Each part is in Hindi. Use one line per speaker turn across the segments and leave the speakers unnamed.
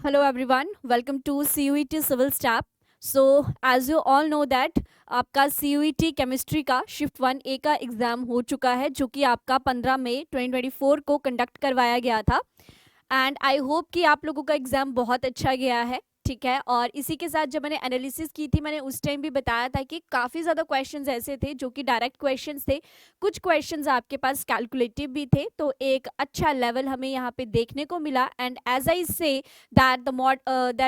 Hello everyone, welcome to CUET Civil Staff. So as you all know that आपका CUET केमिस्ट्री का शिफ्ट 1A का एग्ज़ाम हो चुका है जो कि आपका 15 मई 2024 को कंडक्ट करवाया गया था एंड आई होप कि आप लोगों का एग्ज़ाम बहुत अच्छा गया है। ठीक है, और इसी के साथ जब मैंने एनालिसिस की थी मैंने उस टाइम भी बताया था कि काफ़ी ज़्यादा क्वेश्चंस ऐसे थे जो कि डायरेक्ट क्वेश्चंस थे, कुछ क्वेश्चंस आपके पास कैलकुलेटिव भी थे, तो एक अच्छा लेवल हमें यहाँ पे देखने को मिला। And as I say that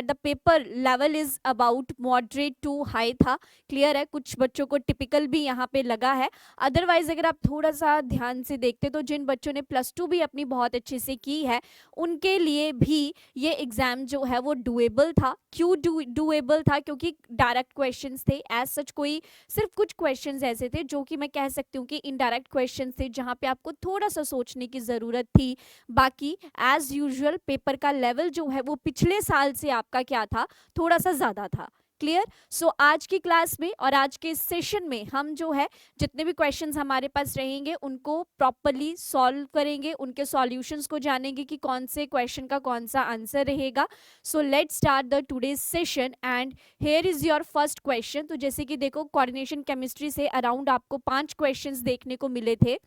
the paper level is about moderate to high था। क्लियर है, कुछ बच्चों को टिपिकल भी यहाँ पे लगा है। अदरवाइज अगर आप थोड़ा सा ध्यान से देखते तो जिन बच्चों ने +2 भी अपनी बहुत अच्छे से की है उनके लिए भी ये एग्जाम जो है वो डुएबल था। क्यों डुएबल था? क्योंकि डायरेक्ट क्वेश्चंस थे। एज सच कोई सिर्फ कुछ क्वेश्चंस ऐसे थे जो कि मैं कह सकती हूँ कि इनडायरेक्ट क्वेश्चंस थे जहाँ पे आपको थोड़ा सा सोचने की ज़रूरत थी। बाकी एज यूजुअल पेपर का लेवल जो है वो पिछले साल से आपका क्या था, थोड़ा सा ज़्यादा था। क्लियर? सो आज की क्लास में और आज के सेशन में हम जो है जितने भी क्वेश्चंस हमारे पास रहेंगे उनको प्रॉपरली सॉल्व करेंगे, उनके सॉल्यूशंस को जानेंगे कि कौन से क्वेश्चन का कौन सा आंसर रहेगा। So let's start the today's session and here is your first question. तो जैसे कि देखो कोऑर्डिनेशन केमिस्ट्री से अराउंड आपको 5 क्वेश्चंस देखने को मिले थे।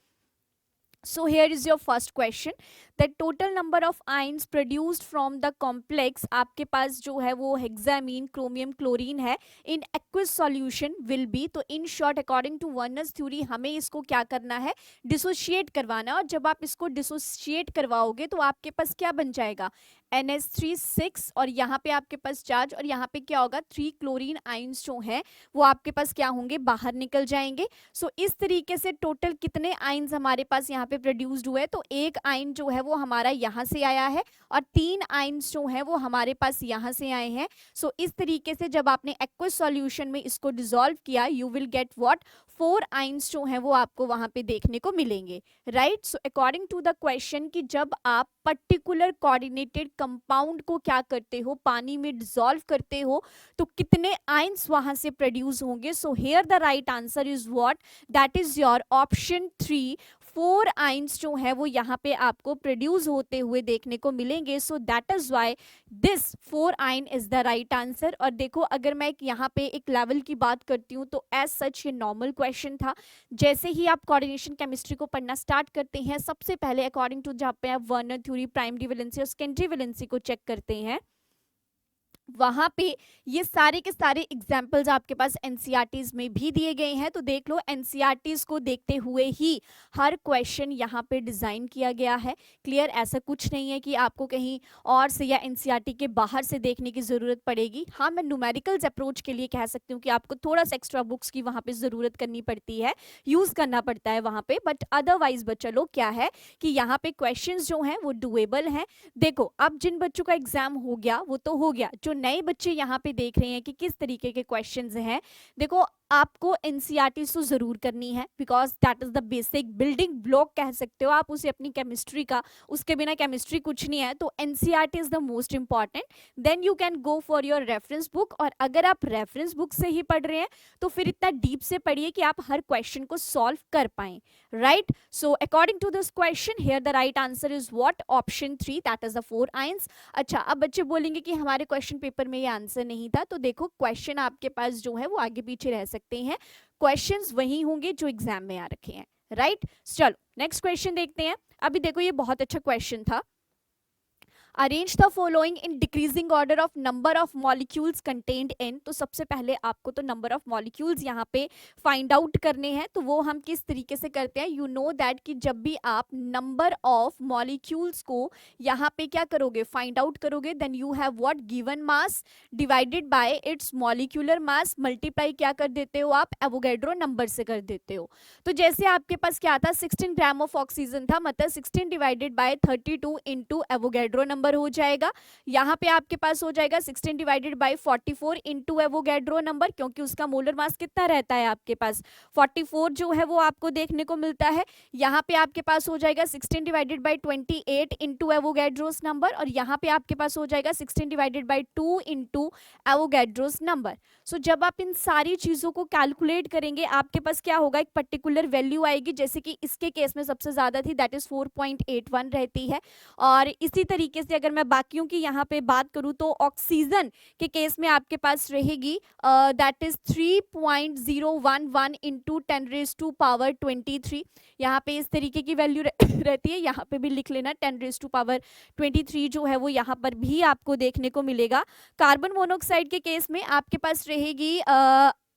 So here is your first question. The total number of ions produced from the complex आपके पास जो है वो हेक्सामीन, क्रोमियम, क्लोरीन है in aqueous solution will be। तो in short according to Warner's theory हमें इसको क्या करना है, डिसोशिएट करवाना है। और जब आप इसको डिसोशिएट करवाओगे तो आपके पास क्या बन जाएगा, NH3 6 और यहाँ पे आपके पास चार्ज और यहाँ पे क्या होगा 3 क्लोरीन आयंस जो हैं वो आपके पास क्या होंगे, बाहर निकल जाएंगे। सो इस तरीके से टोटल कितने आयंस हमारे पास यहाँ पे प्रोड्यूस्ड हुए, तो एक आयन जो है वो हमारा यहाँ से आया है और 3 आयंस जो हैं वो हमारे पास यहाँ से आए हैं। सो इस तरीके से जब आपने एक्वस सॉल्यूशन में इसको डिसॉल्व किया you will get what, 4 ions जो हैं वो आपको वहां पे देखने को मिलेंगे। Right? So according to the question कि जब आप पर्टिकुलर कोऑर्डिनेटेड कंपाउंड को क्या करते हो, पानी में डिसॉल्व करते हो, तो कितने आयंस वहां से प्रोड्यूस होंगे। सो here the right answer is what, that is your option 3। 4 ions जो है वो यहाँ पे आपको प्रोड्यूस होते हुए देखने को मिलेंगे। सो that is why this 4 ion is the right answer. और देखो अगर मैं यहाँ पे एक लेवल की बात करती हूँ तो एज सच ये नॉर्मल क्वेश्चन था। जैसे ही आप कोऑर्डिनेशन केमिस्ट्री को पढ़ना स्टार्ट करते हैं सबसे पहले अकॉर्डिंग टू जहाँ पे आप वर्नर थ्योरी, प्राइमरी वैलेंसी और सेकेंडरी वैलेंसी को चेक करते हैं वहां पे ये सारे के सारे एग्जाम्पल्स आपके पास एनसीईआरटीज में भी दिए गए हैं। तो देख लो एनसीईआरटीज को देखते हुए ही हर क्वेश्चन यहाँ पे डिजाइन किया गया है। क्लियर? ऐसा कुछ नहीं है कि आपको कहीं और से या एनसीईआरटी के बाहर से देखने की जरूरत पड़ेगी। हाँ, मैं न्यूमेरिकल्स अप्रोच के लिए कह सकती हूँ कि आपको थोड़ा सा एक्स्ट्रा बुक्स की वहां पे जरूरत करनी पड़ती है, यूज करना पड़ता है वहां पे, बट अदरवाइज चलो क्या है कि यहाँ पे क्वेश्चन जो है वो डुएबल है। देखो अब जिन बच्चों का एग्जाम हो गया वो तो हो गया, जो नए बच्चे यहाँ पे देख रहे हैं कि किस तरीके के क्वेश्चंस हैं, देखो आपको एनसीईआरटी तो जरूर करनी है because that is the basic building block कह सकते हो आप उसे अपनी केमिस्ट्री का, उसके बिना केमिस्ट्री कुछ नहीं है। तो NCERT is the most important, then you can go for your reference book. और अगर आप रेफरेंस बुक से ही पढ़ रहे हैं तो फिर इतना डीप से पढ़िए कि आप हर क्वेश्चन को सॉल्व कर पाए। Right? So according to this question here the right answer is what, option 3, that is the 4 ions. अच्छा, अब बच्चे बोलेंगे कि हमारे क्वेश्चन पेपर में ये आंसर नहीं था, तो देखो क्वेश्चन आपके पास जो है वो आगे पीछे रह सकते हैं, क्वेश्चंस वही होंगे जो एग्जाम में आ रखे हैं। राइट? चलो नेक्स्ट क्वेश्चन देखते हैं। अभी देखो ये बहुत अच्छा क्वेश्चन था। Arrange the following in decreasing order of number of molecules contained in. तो सबसे पहले आपको तो नंबर ऑफ मॉलिक्यूल्स यहाँ पे फाइंड आउट करने हैं। तो वो हम किस तरीके से करते हैं, यू नो दैट कि जब भी आप नंबर ऑफ मॉलिक्यूल्स को यहाँ पे क्या करोगे, फाइंड आउट करोगे, then you have what, given mass divided by its molecular mass, multiply क्या कर देते हो आप, एवोगैड्रो नंबर से कर देते हो। तो जैसे आपके पास क्या था, 16 ग्राम ऑफ ऑक्सीजन था, मतलब 16 divided bye 32 into Avogadro number हो जाएगा। यहाँ पे आपके पास हो जाएगा 16 divided bye 44 into Avogadro number, क्योंकि उसका मोलर मास कितना रहता है आपके पास 44 जो है वो आपको देखने को मिलता है। यहाँ पे आपके पास हो जाएगा 16 divided by 28 into Avogadro's number, और यहाँ पे आपके पास हो जाएगा 16 divided by 2 into Avogadro's number. So जब आप इन सारी चीजों को कैलकुलेट करेंगे आपके पास क्या होगा, एक पर्टिकुलर वैल्यू आएगी। जैसे कि इसके केस में सबसे ज्यादा थी, दैट इज 4.81 रहती है। और इसी तरीके से से अगर मैं बाकियों की यहाँ पे बात करूँ तो ऑक्सीजन के केस में आपके पास रहेगी दैट इज 3.011 इंटू 10⁻23। यहाँ पे इस तरीके की वैल्यू रहती है, यहाँ पे भी लिख लेना 10⁻23 जो है वो यहाँ पर भी आपको देखने को मिलेगा। कार्बन मोनोऑक्साइड के केस में आपके पास रहेगी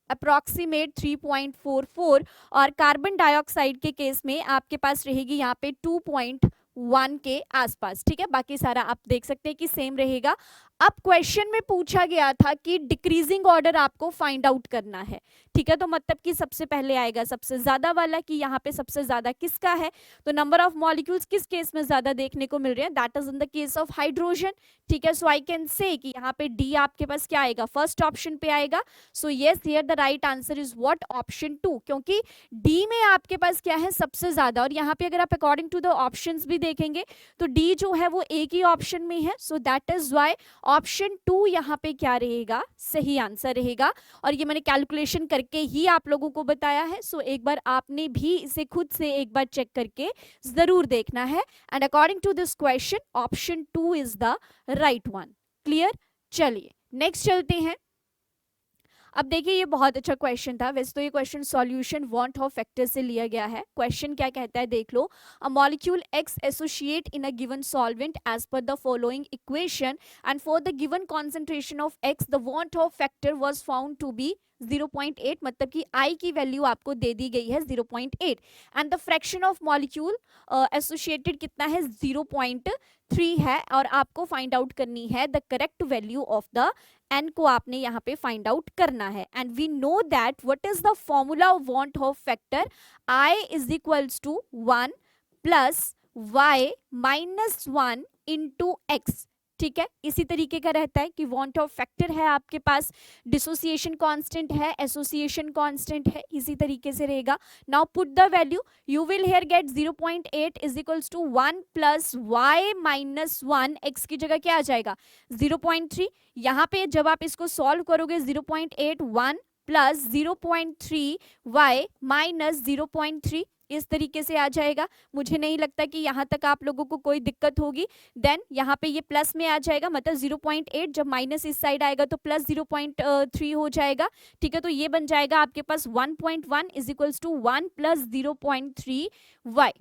अप्रॉक्सीमेट 3.44 और कार्बन डाइऑक्साइड के केस में आपके पास रहेगी यहाँ पे 2.1 के आसपास। ठीक है, बाकी सारा आप देख सकते हैं कि सेम रहेगा। अब क्वेश्चन में पूछा गया था कि डिक्रीजिंग ऑर्डर आपको फाइंड आउट करना है। ठीक है, तो मतलब कि सबसे पहले आएगा सबसे ज्यादा वाला कि यहाँ पे सबसे ज्यादा किसका है, तो नंबर ऑफ मॉलिक्यूल्स किस केस में ज्यादा देखने को मिल रहे हैं, that is in the case of hydrogen. ठीक है, सो आई कैन से कि यहाँ पे डी आपके पास क्या आएगा, फर्स्ट ऑप्शन पे आएगा। So yes, here the right answer is what, option 2, क्योंकि डी में आपके पास क्या है सबसे ज्यादा। और यहाँ पे अगर आप अकॉर्डिंग टू द ऑप्शंस भी देखेंगे तो डी जो है वो एक ही ऑप्शन में है। So that is why option 2 यहाँ पे क्या रहेगा, सही आंसर रहेगा। और ये मैंने कैलकुलेशन करके ही आप लोगों को बताया है, सो एक बार आपने भी इसे खुद से एक बार चेक करके जरूर देखना है। And according to this question option 2 is the right one. Clear, चलिए नेक्स्ट चलते हैं। अब देखिए ये बहुत अच्छा क्वेश्चन था, वैसे तो ये question solution van't Hoff factor से लिया गया है। क्वेश्चन क्या कहता है देख लो, a molecule X associate in a given solvent as per the following equation and for the given concentration of X the van't Hoff factor was found to be 0.8, मतलब कि I की वैल्यू आपको दे दी गई है 0.8 and the fraction of molecule associated कितना है 0.3 है और आपको फाइंड आउट करनी है the correct value of the n को आपने यहाँ पे फाइंड आउट करना है। And we know that what is the formula of van't of factor, I is equals to 1 plus y minus 1 into X. ठीक है, इसी तरीके का रहता है कि वांट ऑफ फैक्टर है आपके पास, डिसोसिएशन कांस्टेंट है, एसोसिएशन कांस्टेंट है, इसी तरीके से रहेगा। Now put the value, you will here get 0.8 is equals to 1 plus y minus 1, x की जगह क्या आ जाएगा 0.3। यहाँ पे जब आप इसको सॉल्व करोगे 0.8 1 प्लस 0.3 y माइनस 0.3 इस तरीके से आ जाएगा। मुझे नहीं लगता कि यहाँ तक आप लोगों को कोई दिक्कत होगी। देन यहाँ पे ये प्लस में आ जाएगा, मतलब 0.8 जब माइनस इस साइड आएगा तो प्लस 0.3 हो जाएगा। ठीक है, तो ये बन जाएगा आपके पास 1.1 is equals to 1 plus 0.3 y,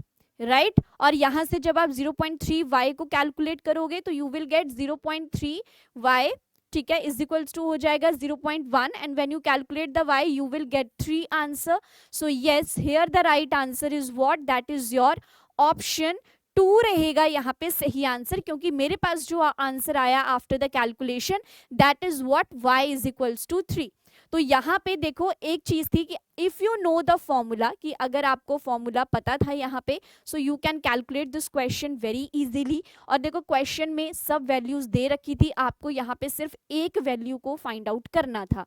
right. और यहाँ से जब आप 0.3 y को कैलकुलेट करोगे तो यू विल गेट 0.3 y, ठीक है, इज इक्वल्स टू हो जाएगा 0.1 and when you calculate the y you will get 3 answer. So yes, here the right answer is what, that is your option 2 रहेगा यहाँ पे सही आंसर, क्योंकि मेरे पास जो आंसर आया after the calculation that is what y is equals to 3। तो यहाँ पे देखो एक चीज थी कि if you know the formula, कि अगर आपको फॉर्मूला पता था यहाँ पे so you can calculate this question very easily. और देखो क्वेश्चन में सब वैल्यूज दे रखी थी, आपको यहाँ पे सिर्फ एक वैल्यू को फाइंड आउट करना था,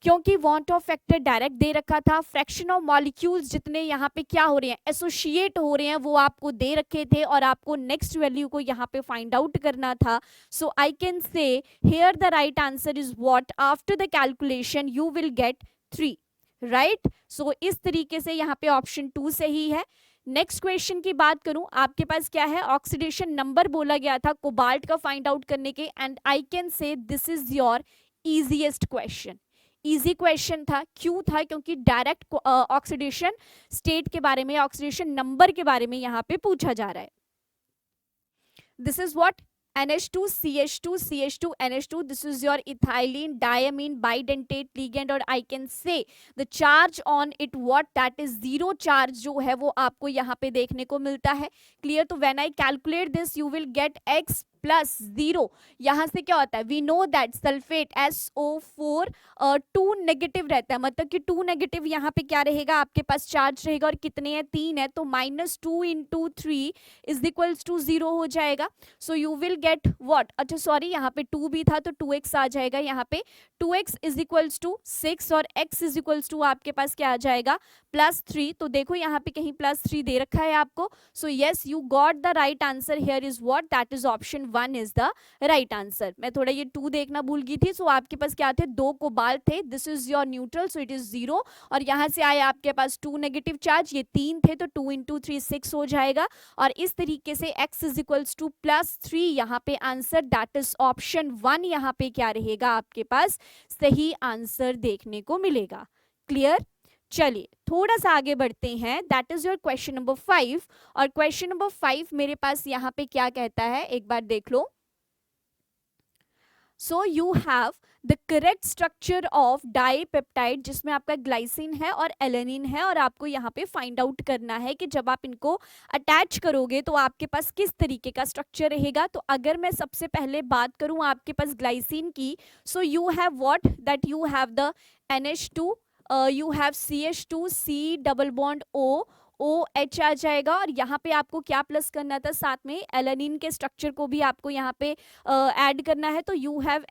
क्योंकि वांट ऑफ फैक्टर डायरेक्ट दे रखा था। फ्रैक्शन ऑफ मॉलिक्यूल्स जितने यहाँ पे क्या हो रहे हैं, एसोसिएट हो रहे हैं, वो आपको दे रखे थे और आपको नेक्स्ट वैल्यू को यहाँ पे फाइंड आउट करना था। So I can say here the right answer is what, after the calculation you will get 3, right. सो इस तरीके से यहाँ पे ऑप्शन 2 सही है। नेक्स्ट क्वेश्चन की बात करूं, आपके पास क्या है, ऑक्सीडेशन नंबर बोला गया था कोबाल्ट का फाइंड आउट करने के, and I can say this is your easiest question. Easy question था, क्यों था, क्योंकि डायरेक्ट ऑक्सीडेशन स्टेट के बारे में, ऑक्सीडेशन नंबर के बारे में यहाँ पे पूछा जा रहा है। This is what, NH2 CH2 CH2 NH2, this is your ethylene diamine bidentate ligand, और I can say the charge on it what, that is 0 charge जो है वो आपको यहाँ पे देखने को मिलता है। क्लियर, तो when I calculate this you will get x plus 0। यहाँ से क्या होता है, we know that sulphate SO4 2 negative रहता है, मतलब कि 2 नेगेटिव यहाँ पे क्या रहेगा आपके पास चार्ज रहेगा, और कितने हैं 3 है, तो -2 इंटू 3 इज इक्वल्स टू 0 हो जाएगा। So you will get what, अच्छा सॉरी यहाँ पे 2 भी था तो 2x आ जाएगा, यहाँ पे 2x इज इक्वल्स टू 6 और x इज इक्वल्स टू आपके पास क्या आ जाएगा +3। तो देखो यहाँ पे कहीं +3 दे रखा है आपको। So yes, you got the right answer here is what, that is option 1 is the right answer. मैं थोड़ा ये 2 देखना भूल गई थी। सो आपके पास क्या थे, 2 कोबाल्ट थे, this is your neutral, so it is 0, और यहाँ से आए आपके पास 2 नेगेटिव चार्ज, ये 3 थे, तो 2 इंटू 3 6 हो जाएगा। और इस तरीके से x इज इक्वल्स टू +3 यहाँ पे आंसर, दैट इज ऑप्शन 1 यहाँ पे क्या रहेगा आपके पास सही आंसर देखने को मिलेगा। क्लियर? चलिए थोड़ा सा आगे बढ़ते हैं, that is your question number 5। और क्वेश्चन नंबर 5 मेरे पास यहाँ पे क्या कहता है, एक बार देख लो। So you have the correct structure of dipeptide, जिसमें आपका ग्लाइसिन है और एलेनिन है, और आपको यहाँ पे फाइंड आउट करना है कि जब आप इनको अटैच करोगे तो आपके पास किस तरीके का स्ट्रक्चर रहेगा। तो अगर मैं सबसे पहले बात करूँ आपके पास ग्लाइसिन की, सो you have what, that you have the NH2, you have CH2, C double bond OH आ जाएगा, और यहाँ पे आपको क्या प्लस करना था, साथ में एलेनिन के स्ट्रक्चर को भी आपको यहाँ पे ऐड करना है। तो यू हैव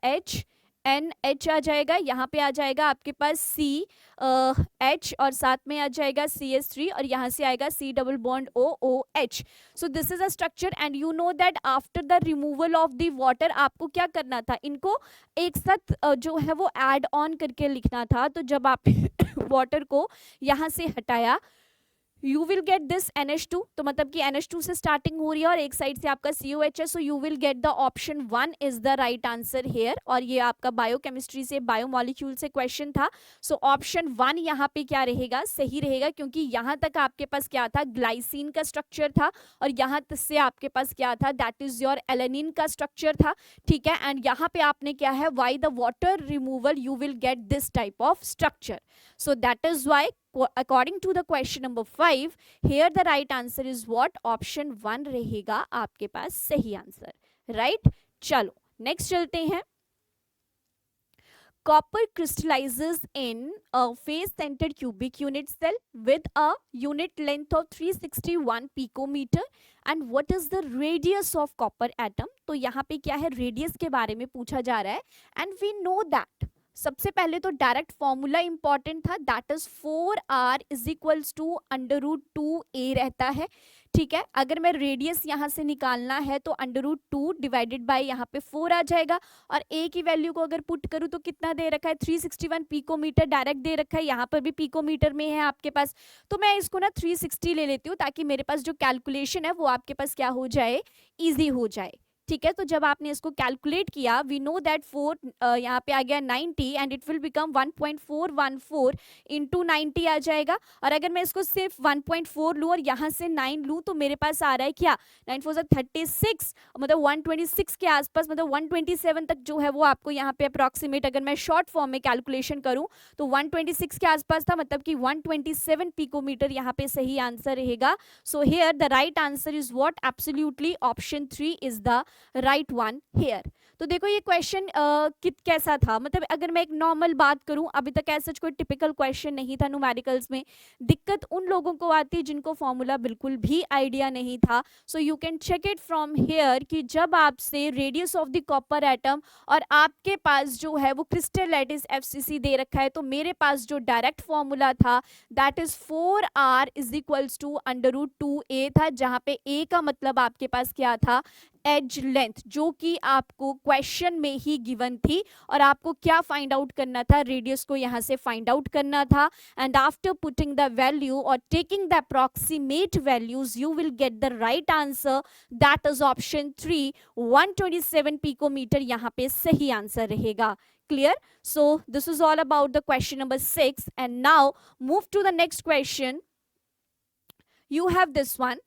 NH आ जाएगा, यहाँ पे आ जाएगा आपके पास CH, और साथ में आ जाएगा CH3, और यहाँ से आएगा C double bond OH। So this is a structure, and you know that after the removal of the water आपको क्या करना था, इनको एक साथ जो है वो ऐड ऑन करके लिखना था। तो जब आप वाटर को यहाँ से हटाया, you will get this NH2, तो मतलब कि NH2 से स्टार्टिंग हो रही है और एक साइड से आपका COH है, so you will get the option 1 is the right answer hair. और ये आपका बायोकेमिस्ट्री से, बायोमोलिक्यूल से क्वेश्चन था, सो ऑप्शन 1 यहाँ पे क्या रहेगा, सही रहेगा, क्योंकि यहाँ तक आपके पास क्या था, ग्लाइसिन का स्ट्रक्चर था, और यहाँ तक से आपके पास क्या था, दैट इज योर एलेनिन का स्ट्रक्चर था। ठीक है, एंड यहाँ पे आपने क्या है, via the water removal you will get this type of structure. So that is why according to the question number 5, here the right answer is what, option 1 रहेगा आपके पास सही आंसर, राइट? चलो नेक्स्ट चलते हैं। Copper crystallizes in a face-centered cubic unit cell with a unit length of 361 picometer, and what is the radius of copper atom? तो यहाँ पे क्या है, रेडियस के बारे में पूछा जा रहा है, and we know that सबसे पहले तो डायरेक्ट फॉर्मूला इंपॉर्टेंट था, that is 4r is equals to √2a रहता है। ठीक है, अगर मैं रेडियस यहाँ से निकालना है तो √2 डिवाइडेड बाय यहाँ पे 4 आ जाएगा, और a की वैल्यू को अगर पुट करूँ तो कितना दे रखा है, 361 पिकोमीटर डायरेक्ट दे रखा है, यहाँ पर भी पिकोमीटर में है आपके पास। तो मैं इसको ना 360 ले लेती हूँ, ताकि मेरे पास जो कैलकुलेशन है वो आपके पास क्या हो जाए, ईजी हो जाए। ठीक है, तो जब आपने इसको कैलकुलेट किया, वी नो दैट 4 यहाँ पे आ गया 90, and it will become 1.414 into 90 आ जाएगा। और अगर मैं इसको सिर्फ 1.4 लूँ और यहाँ से 9 लूँ, तो मेरे पास आ रहा है क्या, 9 4 36, मतलब 126 के आसपास, मतलब 127 तक जो है वो आपको यहाँ पे अप्रॉक्सीमेट, अगर मैं शॉर्ट फॉर्म में कैलकुलेशन करूँ तो 126 के आसपास था, मतलब कि 127 पिकोमीटर यहाँ पे सही आंसर रहेगा। So here the right answer is what, absolutely option 3 is the right one here. तो देखो ये क्वेश्चन कैसा था, मतलब अगर मैं एक नॉर्मल बात करूं, अभी तक ऐसा कोई टिपिकल क्वेश्चन नहीं था न्यूमेरिकल्स में। दिक्कत उन लोगों को आती है जिनको फॉर्मूला बिल्कुल भी आइडिया नहीं था। So you can check it from here कि जब आपसे radius of the copper atom और आपके पास जो है वो क्रिस्टल लैटिस FCC दे रखा है, तो मेरे पास जो डायरेक्ट फॉर्मूला था that is 4r is equals to √2a था, जहां पे a का मतलब आपके पास क्या था, एज लेंथ, जो कि आपको क्वेश्चन में ही गिवन थी, और आपको क्या फाइंड आउट करना था, रेडियस को यहाँ से फाइंड आउट करना था। And after putting the value और taking the approximate values you will get the right answer, that is option 3, 127 picometre यहाँ पे सही आंसर रहेगा। Clear? So this is all about the question number 6, and now move to the next question. You have this one.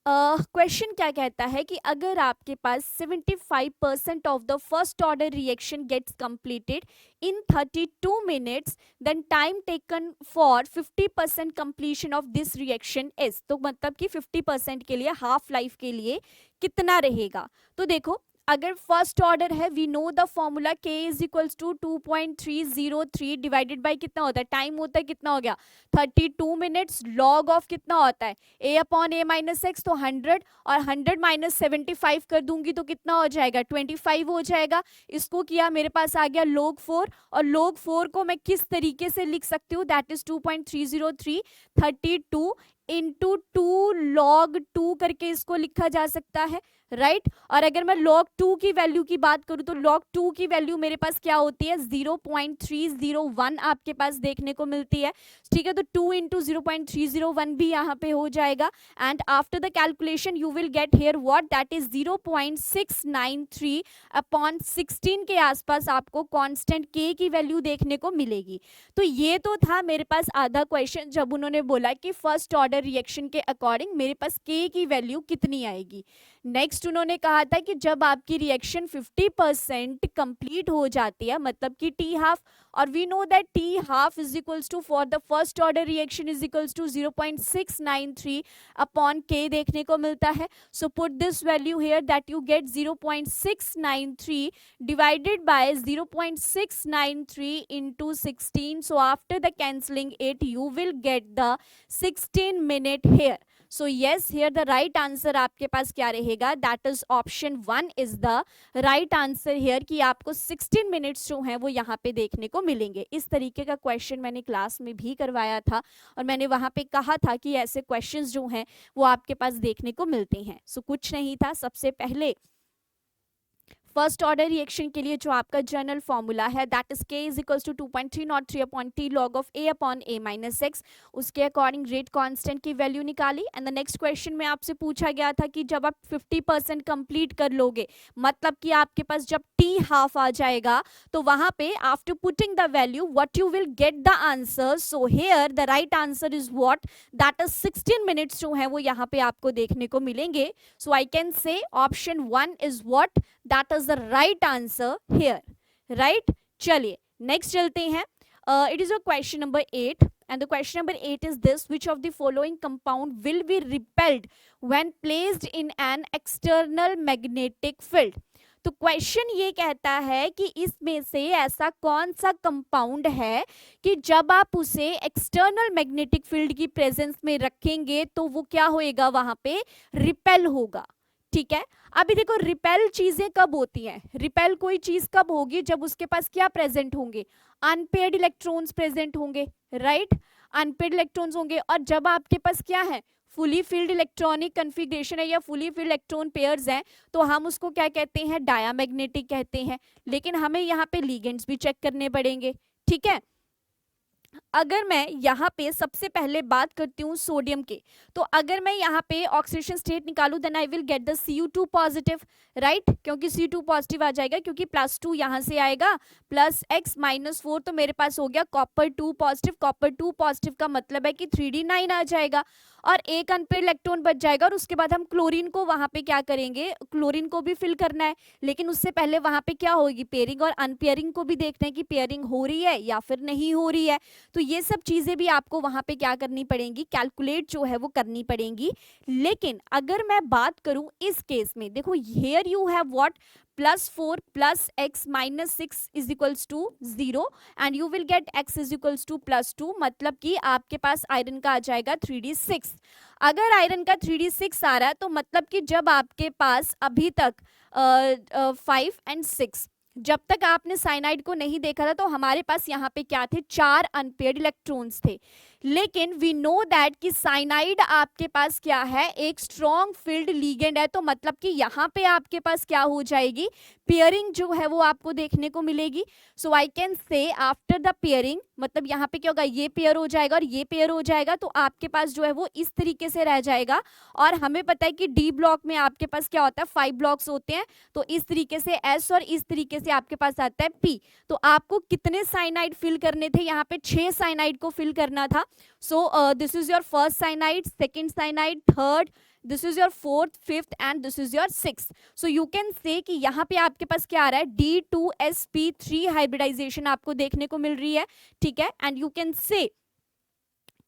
Question क्या कहता है कि अगर आपके पास 75% of the first order reaction gets completed in 32 minutes, then time taken for 50% completion of this reaction is, तो मतलब कि 50% के लिए, हाफ लाइफ के लिए कितना रहेगा। तो देखो अगर फर्स्ट ऑर्डर है, we know the formula k is equals to 2.303 divided by कितना होता है, टाइम होता है कितना हो गया 32 मिनट्स, लॉग ऑफ कितना होता है a upon a minus x, तो 100, और 100 माइनस 75 कर दूंगी तो कितना हो जाएगा 25 हो जाएगा। इसको किया, मेरे पास आ गया log 4, और log 4 को मैं किस तरीके से लिख सकती हूँ, दैट इज 2.303 32 इंटू 2 log 2 करके इसको लिखा जा सकता है, राइट और अगर मैं log 2 की वैल्यू की बात करूं तो log 2 की वैल्यू मेरे पास क्या होती है 0.301 आपके पास देखने को मिलती है, ठीक है। तो 2 इंटू 0.301 भी यहाँ पे हो जाएगा and after the calculation you will get here what that is 0.693 upon 16 के आसपास आपको कांस्टेंट k की वैल्यू देखने को मिलेगी। तो ये तो था मेरे पास आधा क्वेश्चन जब उन्होंने बोला कि फर्स्ट ऑर्डर रिएक्शन के अकॉर्डिंग मेरे पास k की वैल्यू कितनी आएगी। नेक्स्ट उन्होंने कहा था कि जब आपकी रिएक्शन 50% कंप्लीट हो जाती है मतलब कि टी हाफ, और we know that T half is equals to for the first order reaction is equals to 0.693 upon के देखने को मिलता है। So put this value here that you get 0.693 divided by 0.693 into 16. So after the cancelling it you will get the 16 minute here. So yes, here the right answer आपके पास क्या रहेगा, that is option 1 is the right answer here कि आपको 16 minutes जो हैं वो यहाँ पे देखने को मिलेंगे। इस तरीके का क्वेश्चन मैंने क्लास में भी करवाया था और मैंने वहाँ पे कहा था कि ऐसे क्वेश्चंस जो हैं वो आपके पास देखने को मिलते हैं। सो कुछ नहीं था, सबसे पहले फर्स्ट ऑर्डर रिएक्शन के लिए जो आपका जनरल फॉर्मूला है that is k is equals to 2.303 upon T log of a upon a minus x, उसके अकॉर्डिंग रेट कांस्टेंट की वैल्यू निकाली। एंड द नेक्स्ट क्वेश्चन में आपसे पूछा गया था कि जब आप 50% कंप्लीट कर लोगे मतलब कि आपके पास जब टी हाफ आ जाएगा तो वहां पे after putting the value what you will get the answer. So here the right answer is what, that is 16 minutes जो है वो यहाँ पे आपको देखने को मिलेंगे। So I can say option 1 is what, that is the right answer here, right? चलिए next चलते हैं। It is a question number 8 and the question number 8 is this: which of the following compound will be repelled when placed in an external magnetic field? तो क्वेश्चन ये कहता है कि इसमें से ऐसा कौन सा कंपाउंड है कि जब आप उसे एक्सटर्नल मैग्नेटिक फील्ड की प्रेजेंस में रखेंगे तो वो क्या होएगा, वहां पे रिपेल होगा, ठीक है। अभी देखो रिपेल चीजें कब होती हैं, रिपेल कोई चीज कब होगी जब उसके पास क्या प्रेजेंट होंगे, अनपेयर्ड इलेक्ट्रॉन्स प्रेजेंट होंगे, राइट, अनपेयर्ड इलेक्ट्रॉन्स होंगे। और जब आपके पास क्या है, फुली फील्ड इलेक्ट्रॉनिक कन्फिग्रेशन है या फुली फील्ड इलेक्ट्रॉन पेयर्स हैं तो हम उसको क्या कहते हैं, डायामैग्नेटिक कहते हैं। लेकिन हमें यहाँ पे लिगेंड्स भी चेक करने पड़ेंगे, ठीक है। अगर मैं यहाँ पे सबसे पहले बात करती हूँ सोडियम के, तो अगर मैं यहाँ पे ऑक्सीडेशन स्टेट निकालूं then I will get the Cu2 positive, right, क्योंकि Cu2 पॉजिटिव आ जाएगा क्योंकि +2 यहाँ से आएगा प्लस x -4, तो मेरे पास हो गया कॉपर 2 पॉजिटिव। कॉपर 2 पॉजिटिव का मतलब है कि 3d9 आ जाएगा और एक अनपेयर्ड इलेक्ट्रॉन बच जाएगा। और उसके बाद हम क्लोरीन को वहां पे क्या करेंगे, क्लोरीन को भी फिल करना है, लेकिन उससे पहले वहां पे क्या होगी, पेयरिंग और अनपेयरिंग को भी देखना है कि पेयरिंग हो रही है या फिर नहीं हो रही है। तो ये सब चीजें भी आपको वहां पे क्या करनी पड़ेंगी, कैलकुलेट जो है वो करनी पड़ेंगी। लेकिन अगर मैं बात करूं इस केस में, देखो here you have what, +4 + x - 6 is equals to 0 and you will get x is equals to +2, मतलब कि आपके पास आयरन का आ जाएगा 3d6। अगर आयरन का 3d6 आ रहा है तो मतलब कि जब आपके पास अभी तक 5 और 6, जब तक आपने साइनाइड को नहीं देखा था तो हमारे पास यहाँ पे क्या थे, 4 अनपेयर्ड इलेक्ट्रॉन्स थे। लेकिन वी नो दैट कि साइनाइड आपके पास क्या है, एक स्ट्रॉन्ग फील्ड लीगेंड है, तो मतलब कि यहाँ पे आपके पास क्या हो जाएगी, पेयरिंग जो है वो आपको देखने को मिलेगी। So I can say after the pairing, मतलब यहाँ पे क्या होगा, ये पेयर हो जाएगा और ये पेयर हो जाएगा, तो आपके पास जो है वो इस तरीके से रह जाएगा। और हमें पता है कि डी ब्लॉक में आपके पास क्या होता है, 5 ब्लॉक्स होते हैं, तो इस तरीके से एस और इस तरीके से आपके पास आता है पी। तो आपको कितने साइनाइड फिल करने थे, यहाँ पे 6 साइनाइड को फिल करना था। सो this is your first cyanide, second cyanide, third, this is your fourth, fifth and this is your sixth. So you can say कि यहाँ पे आपके पास क्या आ रहा है, D2sp3 हाइब्रिडाइजेशन आपको देखने को मिल रही है, ठीक है। एंड यू कैन से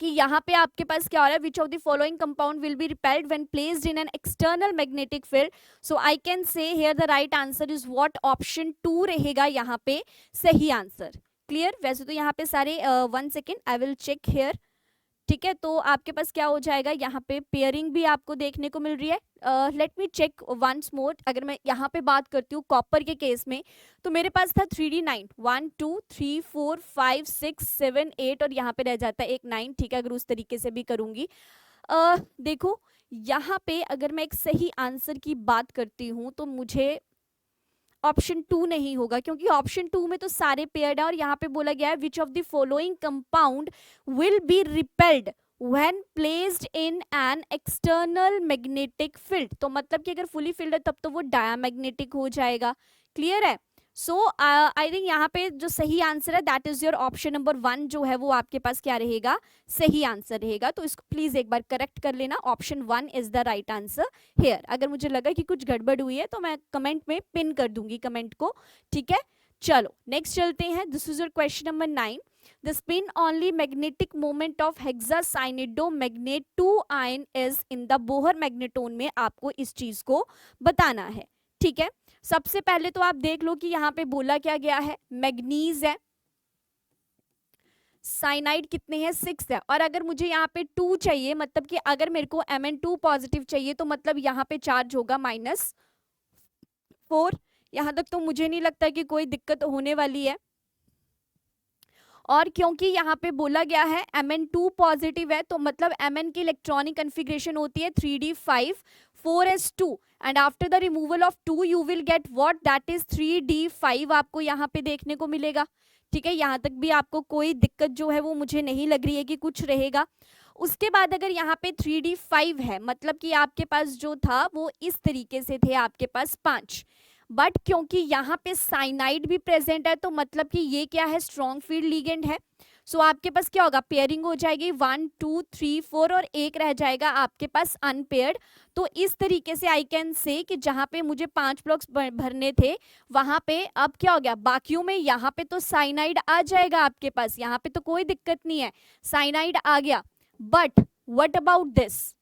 कि यहाँ पे आपके पास क्या हो रहा है, विच of the following compound will be repelled when placed in an external magnetic field. So I can say here the right answer is what, option 2 रहेगा यहाँ पे सही आंसर। क्लियर, वैसे तो यहाँ पे सारे 1 second I will check here, ठीक है। तो आपके पास क्या हो जाएगा, यहाँ पे पेयरिंग भी आपको देखने को मिल रही है। Let me check once more. अगर मैं यहाँ पे बात करती हूँ कॉपर के केस में, तो मेरे पास था 3d9, 1 2 3 4 5 6 7 8 और यहाँ पे रह जाता है एक 9, ठीक है, अगर उस तरीके से भी करूंगी। देखो यहाँ पे अगर मैं एक सही आंसर की बात करती हूँ तो मुझे ऑप्शन 2 नहीं होगा, क्योंकि ऑप्शन 2 में तो सारे पेयर्ड है और यहाँ पे बोला गया है विच of the following compound will be repelled when placed in an external magnetic field. तो मतलब कि अगर फुली फील्ड है तब तो वो डायमैग्नेटिक हो जाएगा। क्लियर है? सो आई थिंक यहाँ पे जो सही आंसर है that is your option number 1 जो है वो आपके पास क्या रहेगा, सही आंसर रहेगा। तो इसको प्लीज एक बार करेक्ट कर लेना, option 1 is the right answer hair. अगर मुझे लगा कि कुछ गड़बड़ हुई है तो मैं कमेंट में पिन कर दूंगी कमेंट को, ठीक है। चलो नेक्स्ट चलते हैं, this is your question number 9। The spin only magnetic moment of hexacyanidomagnet 2 ion is in the Bohr magnetone में आपको इस चीज को बताना है, ठीक है। सबसे पहले तो आप देख लो कि यहाँ पे बोला क्या गया है, मैग्नीज है, साइनाइड कितने हैं 6 है, और अगर मुझे यहाँ पे 2 चाहिए, मतलब कि अगर मेरे को Mn2 पॉजिटिव चाहिए तो मतलब यहाँ पे चार्ज होगा -4। यहाँ तक तो मुझे नहीं लगता कि कोई दिक्कत होने वाली है। और क्योंकि यहाँ पे बोला गया है Mn2 पॉजिटिव है तो मतलब Mn की इलेक्ट्रॉनिक कन्फिग्रेशन होती है 3d5 4s2 and after the removal of 2 you will get what, that is 3d5 आपको यहाँ पे देखने को मिलेगा, ठीक है। यहाँ तक भी आपको कोई दिक्कत जो है वो मुझे नहीं लग रही है कि कुछ रहेगा। उसके बाद अगर यहाँ पे 3d5 है मतलब कि आपके पास जो था वो इस तरीके से थे आपके पास 5, बट क्योंकि यहाँ पे साइनाइड भी प्रेजेंट है तो मतलब कि ये क्या है, स्ट्रॉन्ग फील्ड लिगेंड है। सो आपके पास क्या होगा, पेयरिंग हो जाएगी 1 2 3 4 और एक रह जाएगा आपके पास अनपेयर्ड। तो इस तरीके से आई कैन से कि जहाँ पे मुझे 5 ब्लॉक्स भरने थे वहां पे अब क्या हो गया, बाकियों में यहाँ पे तो साइनाइड आ जाएगा आपके पास, यहाँ पे तो कोई दिक्कत नहीं है, साइनाइड आ गया। But what about this,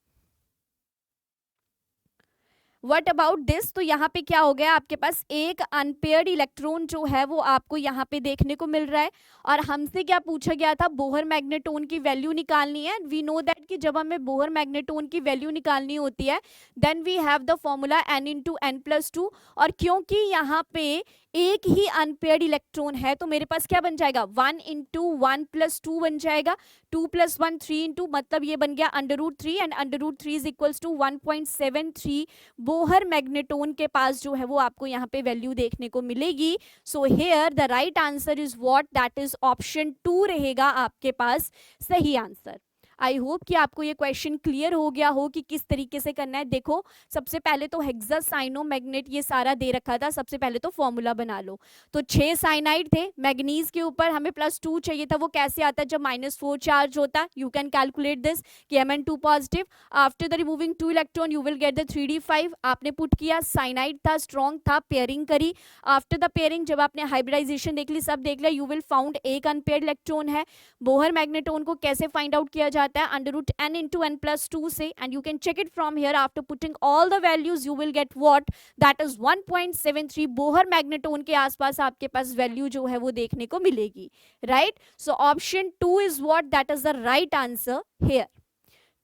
what about this, तो यहाँ पे क्या हो गया, आपके पास एक अनपेयर्ड इलेक्ट्रॉन जो है वो आपको यहाँ पे देखने को मिल रहा है। और हमसे क्या पूछा गया था, बोहर मैग्नेटोन की वैल्यू निकालनी है। वी नो दैट कि जब हमें बोहर मैग्नेटोन की वैल्यू निकालनी होती है then we have the formula n×n+2, और क्योंकि यहाँ पे एक ही अनपेयर्ड इलेक्ट्रॉन है तो मेरे पास क्या बन जाएगा, 1×1+2 बन जाएगा, 2 + 1 3 मतलब ये बन गया √3 and √3 is equals to 1.73 Bohr magneton के पास जो है वो आपको यहाँ पे वैल्यू देखने को मिलेगी। सो here the right answer is what, that is option 2 रहेगा आपके पास सही आंसर। आई होप कि आपको ये क्वेश्चन क्लियर हो गया हो कि किस तरीके से करना है। देखो सबसे पहले तो हेक्सासाइनोमैग्नेट ये सारा दे रखा था, सबसे पहले तो फॉर्मूला बना लो। तो 6 साइनाइड थे, मैग्नीज के ऊपर हमें +2 चाहिए था, वो कैसे आता है जब -4 चार्ज होता है। यू कैन कैलकुलेट दिस कि Mn2 positive, after the removing 2 electron you will get the 3d5। आपने पुट किया, साइनाइड था, स्ट्रॉन्ग था, पेयरिंग करी, आफ्टर द पेयरिंग जब आपने हाइब्रिडाइजेशन देख ली, सब देख लिया, यू विल फाउंड एक अनपेयर्ड इलेक्ट्रॉन है। बोहर मैग्नेटोन को कैसे फाइंड आउट किया जाता है, √n×n+2 से, and you can check it from here after putting all the values you will get what, that is 1.73 Bohr magneton के आसपास आपके पास वैल्यू जो है वो देखने को मिलेगी, right. So option 2 is what, that is the right answer hair.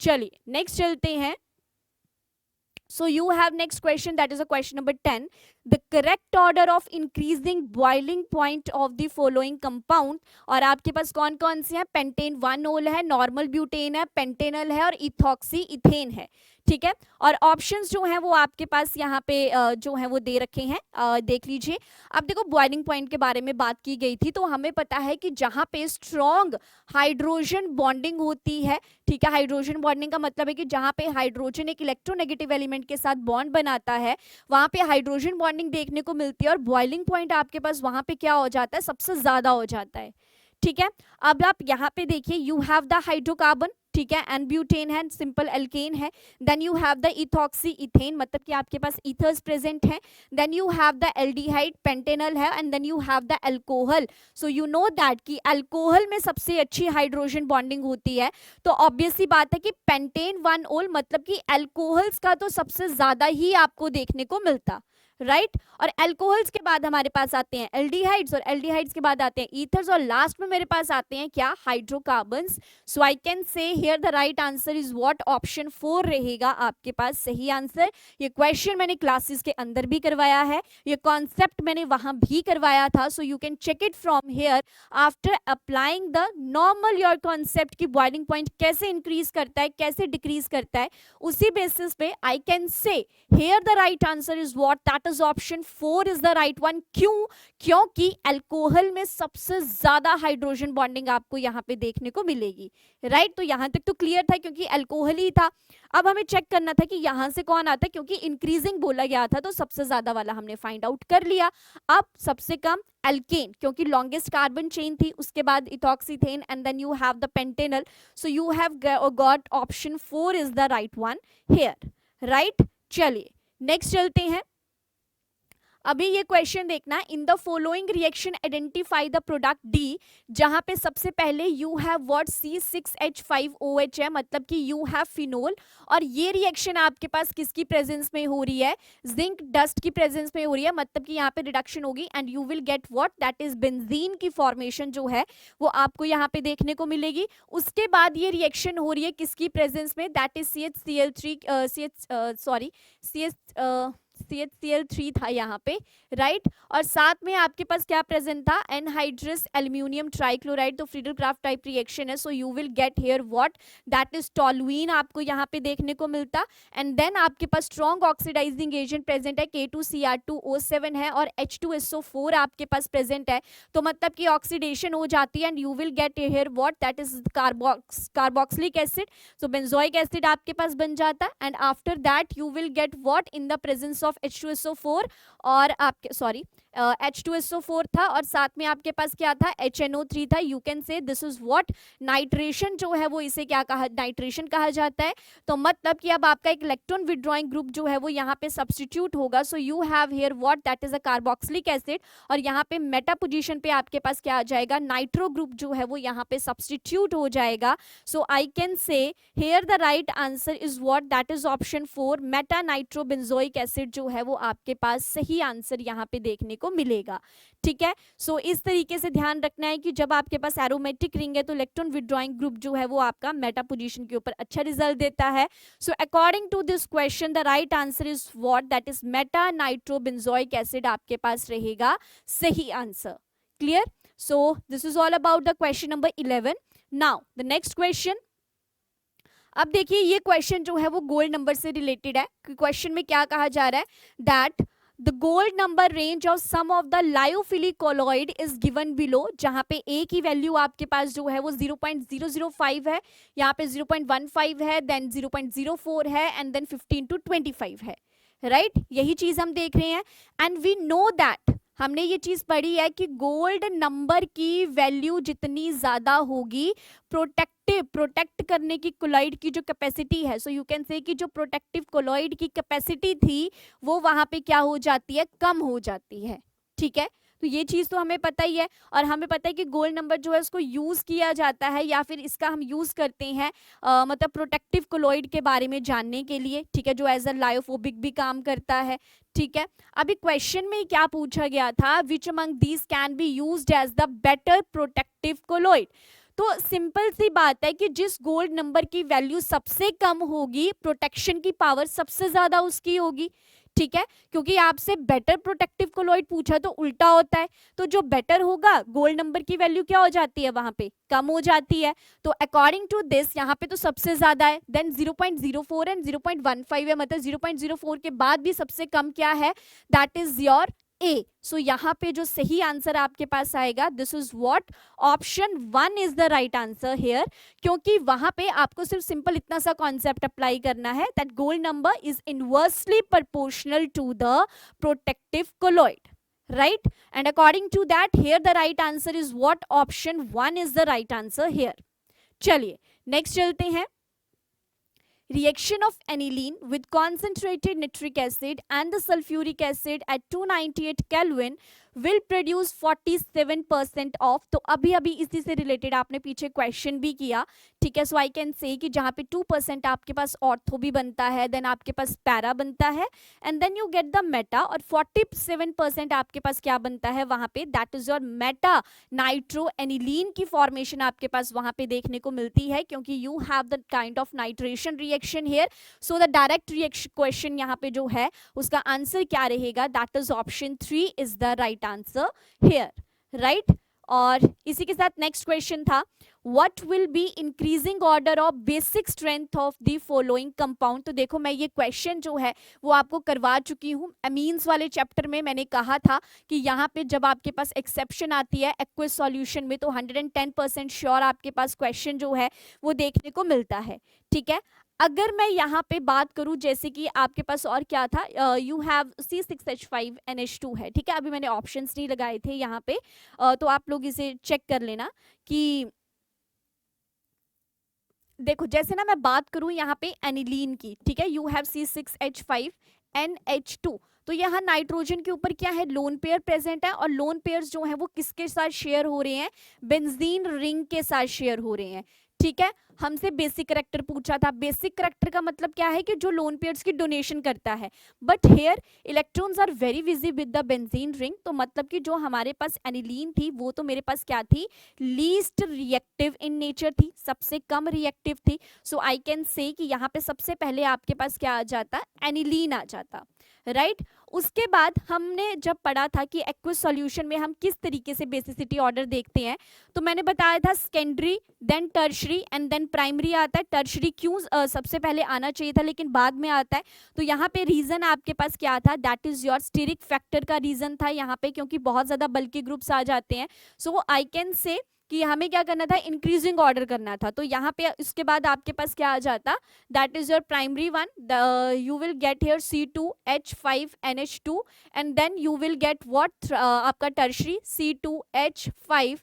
चलिए नेक्स्ट चलते हैं। So you have next question, that is a question number 10. The correct order of increasing boiling point of the following compound, और आपके पास कौन कौन से हैं, पेंटेन 1-ol है, नॉर्मल ब्यूटेन है, पेंटेनल है और इथॉक्सी इथेन है, ठीक है। और ऑप्शंस जो हैं वो आपके पास यहाँ पे जो हैं वो दे रखे हैं, देख लीजिए। अब देखो बॉइलिंग पॉइंट के बारे में बात की गई थी तो हमें पता है कि जहाँ पे स्ट्रॉन्ग हाइड्रोजन बॉन्डिंग होती है, ठीक है, हाइड्रोजन बॉन्डिंग का मतलब है कि जहाँ पे हाइड्रोजन एक इलेक्ट्रोनेगेटिव एलिमेंट के साथ बॉन्ड बनाता है वहाँ पे हाइड्रोजन बॉन्डिंग देखने को मिलती है, और बॉइलिंग पॉइंट आपके पास वहाँ पे क्या हो जाता है, सबसे ज्यादा हो जाता है, ठीक है। अब आप यहाँ पे देखिए, यू हैव द हाइड्रोकार्बन, ठीक है, एन ब्यूटेन है, सिंपल एल्केन है, then you have the ethoxy ethane, मतलब कि आपके पास ईथर्स प्रेजेंट हैं, then you have the aldehyde, pentanal है, and then you have the alcohol. So you know that कि अल्कोहल में सबसे अच्छी हाइड्रोजन बॉन्डिंग होती है, तो ऑब्वियस सी बात है कि पेंटेन 1-ol मतलब कि अल्कोहल्स का तो सबसे ज्यादा ही आपको देखने को मिलता, राइट। और अल्कोहल्स के बाद हमारे पास आते हैं एल्डिहाइड्स, और एल्डिहाइड्स के बाद आते हैं ईथर्स, और लास्ट में मेरे पास आते हैं क्या, hydrocarbons. So I can say here the right answer is what, option 4 रहेगा आपके पास सही आंसर। ये क्वेश्चन मैंने क्लासेस के अंदर भी करवाया है, ये कॉन्सेप्ट मैंने वहां भी करवाया था, so you can check it from here after applying the normal your concept की बॉइलिंग पॉइंट कैसे इंक्रीज करता है, कैसे डिक्रीज करता है, उसी बेसिस पे I can say here the right answer is what, that is option 4 is the right one. क्यों? क्योंकि अल्कोहल में सबसे ज्यादा हाइड्रोजन बॉन्डिंग आपको यहाँ पे देखने को मिलेगी, राइट। तो यहां तक तो क्लियर था क्योंकि अल्कोहल ही था। अब हमें चेक करना था कि यहां से कौन आता है, क्योंकि इंक्रीजिंग बोला गया था तो सबसे ज्यादा वाला हमने फाइंड आउट कर लिया। अब सबसे कम एल्केन, क्योंकि लॉन्गेस्ट कार्बन चेन थी, उसके बाद इथॉक्सीथेन and then you have the Pantanal, so you have got option 4 is the right one here, right. चलिए नेक्स्ट चलते हैं। अभी ये क्वेश्चन देखना, इन the following reaction identify the product D, जहां पे सबसे पहले यू हैव व्हाट, C6H5OH है, मतलब कि यू हैव फिनोल, और ये रिएक्शन आपके पास किसकी प्रेजेंस में हो रही है, जिंक डस्ट की प्रेजेंस में हो रही है, मतलब कि यहाँ पे रिडक्शन होगी and you will get what, that is benzene की फॉर्मेशन जो है वो आपको यहाँ पे देखने को मिलेगी। उसके बाद ये रिएक्शन हो रही है किसकी प्रेजेंस में, दैट इज CHCl3 था यहाँ पे, राइट। और साथ में आपके पास क्या प्रेजेंट था, एनहाइड्रस एल्यूमिनियम ट्राइक्लोराइड, तो फ्रीडल-क्राफ्ट टाइप रिएक्शन है, so you will get here what, that is toluene आपको यहाँ पे देखने को मिलता। एंड देन आपके पास स्ट्रॉन्ग ऑक्सीडाइजिंग एजेंट प्रेजेंट है, K2Cr2O7 है, और H2SO4 आपके पास प्रेजेंट है, तो मतलब कि ऑक्सीडेशन हो जाती है and you will get here what, that is carboxylic acid, so benzoic acid आपके पास बन जाता है। And after that you will get what, in the presence of H2SO4, और आपके सॉरी H2SO4 था, और साथ में आपके पास क्या था, HNO3 था। You can say this is what, nitration जो है वो इसे क्या कहा, नाइट्रेशन कहा जाता है। तो मतलब कि अब आपका एक इलेक्ट्रॉन विड्रॉइंग ग्रुप जो है वो यहाँ पे सब्सटीट्यूट होगा, सो you have here what, that is a carboxylic acid, और यहाँ पे मेटा पोजीशन पे आपके पास क्या आ जाएगा, नाइट्रो ग्रुप जो है वो यहाँ पे सब्सटीट्यूट हो जाएगा। So I can say here the right answer is what, that is option 4, meta nitro benzoic acid जो है वो आपके पास सही आंसर यहाँ पे देखने को मिलेगा, ठीक है। सो इस तरीके से ध्यान रखना है कि जब आपके पास एरोमेटिक रिंग है तो इलेक्ट्रॉन विड्रॉइंग ग्रुप जो है वो आपका मेटा पोजीशन के ऊपर अच्छा रिजल्ट देता है। So according to this question the right answer is what, that is meta nitro benzoic acid आपके पास रहेगा सही answer, clear. So this is all about the question number 11। Now the next question, अब देखिए ये क्वेश्चन जो है वो गोल्ड नंबर से रिलेटेड है। क्वेश्चन में क्या कहा जा रहा है, that the gold number range of some of the lyophilic colloid is given below, जहां पे ए की वैल्यू आपके पास जो है वो 0.005 है, यहाँ पे 0.15 है, देन 0.04 है, एंड देन 15 to 25 है, राइट। यही चीज हम देख रहे हैं। एंड वी नो दैट, हमने ये चीज पढ़ी है कि गोल्ड नंबर की वैल्यू जितनी ज्यादा होगी, प्रोटेक्ट करने की कोलॉइड की जो कैपेसिटी है, सो यू कैन से कि जो प्रोटेक्टिव कोलॉइड की कैपेसिटी थी वो वहां पे क्या हो जाती है, कम हो जाती है, ठीक है। तो ये चीज तो हमें पता ही है, और हमें पता है कि गोल्ड नंबर जो है उसको यूज किया जाता है, या फिर इसका हम यूज करते हैं मतलब प्रोटेक्टिव कोलॉइड के बारे में जानने के लिए, ठीक है, जो एज अ लायोफोबिक भी काम करता है, ठीक है। अभी क्वेश्चन में क्या पूछा गया था, which among these can be used as the better protective colloid. तो सिंपल सी बात है कि जिस गोल्ड नंबर की वैल्यू सबसे कम होगी, प्रोटेक्शन की पावर सबसे ज्यादा उसकी होगी, ठीक है। क्योंकि आपसे बेटर प्रोटेक्टिव कोलॉइड पूछा तो उल्टा होता है, तो जो बेटर होगा गोल्ड नंबर की वैल्यू क्या हो जाती है, वहां पे कम हो जाती है। तो अकॉर्डिंग टू दिस यहाँ पे तो सबसे ज्यादा है, देन 0.04 एंड 0.15 है, मतलब 0.04 के बाद भी सबसे कम क्या है, दैट इज योर ए। सो यहाँ पे जो सही आंसर आपके पास आएगा, this is what, option 1 is the right answer hair, क्योंकि वहां पे आपको सिर्फ सिंपल इतना सा कॉन्सेप्ट अप्लाई करना है, that gold number is inversely proportional to the protective colloid, right? And according to that, here the right answer is what, option 1 is the right answer here. चलिए नेक्स्ट चलते हैं। Reaction of aniline with concentrated nitric acid and the sulfuric acid at 298 Kelvin will produce 47% of. तो अभी अभी इसी से रिलेटेड आपने पीछे क्वेश्चन भी किया, ठीक है। सो आई कैन से कि जहाँ पे 2% आपके पास ऑर्थो भी बनता है, देन आपके पास पैरा बनता है, and then you get the meta, और 47% आपके पास क्या बनता है वहां पे, that is your meta nitro aniline की फॉर्मेशन आपके पास वहां पे देखने को मिलती है, क्योंकि you have the kind of nitration reaction here. So the direct reaction question यहाँ पे जो है उसका आंसर क्या रहेगा, that is option 3 is the right answer here, right. और इसी के साथ नेक्स्ट क्वेश्चन था, what will be increasing order of basic strength of the following compound। तो देखो मैं ये क्वेश्चन जो है वो आपको करवा चुकी हूँ अमीन्स वाले चैप्टर में। मैंने कहा था कि यहाँ पे जब आपके पास एक्सेप्शन आती है एक्वस सॉल्यूशन में तो 110% श्योर आपके पास क्वेश्चन जो है वो देखने को मिलता है, ठीक है। अगर मैं यहाँ पे बात करूँ जैसे कि आपके पास और क्या था, यू हैव C6H5NH2 है, ठीक है। अभी मैंने ऑप्शंस नहीं लगाए थे यहाँ पे, तो आप लोग इसे चेक कर लेना कि देखो जैसे ना मैं बात करूं यहाँ पे एनिलीन की, ठीक है, यू हैव C6H5NH2। तो यहाँ नाइट्रोजन के ऊपर क्या है, लोन पेयर प्रेजेंट है, और लोन पेयर्स जो है वो किसके साथ शेयर हो रहे हैं, बेंजीन रिंग के साथ शेयर हो रहे हैं, ठीक है। हमसे बेसिक करैक्टर पूछा था, बेसिक करैक्टर का मतलब क्या है कि जो लोन पेयर्स की डोनेशन करता है, but here electrons are very busy with the benzene ring. तो मतलब कि जो हमारे पास एनिलीन थी वो तो मेरे पास क्या थी, लीस्ट रिएक्टिव इन नेचर थी, सबसे कम रिएक्टिव थी। सो आई कैन से कि यहाँ पे सबसे पहले आपके पास क्या आ जाता, एनिलीन आ जाता, राइट। उसके बाद हमने जब पढ़ा था कि एक्वस सॉल्यूशन में हम किस तरीके से बेसिसिटी ऑर्डर देखते हैं, तो मैंने बताया था secondary, then tertiary and then primary आता है। टर्शरी क्यों सबसे पहले आना चाहिए था लेकिन बाद में आता है, तो यहाँ पे रीजन आपके पास क्या था, that is your steric factor का रीजन था यहाँ पे, क्योंकि बहुत ज्यादा बल्कि ग्रुप्स आ जाते हैं। सो आई कैन से कि हमें क्या करना था, इंक्रीजिंग ऑर्डर करना था। तो यहाँ पे उसके बाद आपके पास क्या आ जाता, that is your primary one, you will get here C2H5NH2 and then you will get what, आपका tertiary C2H5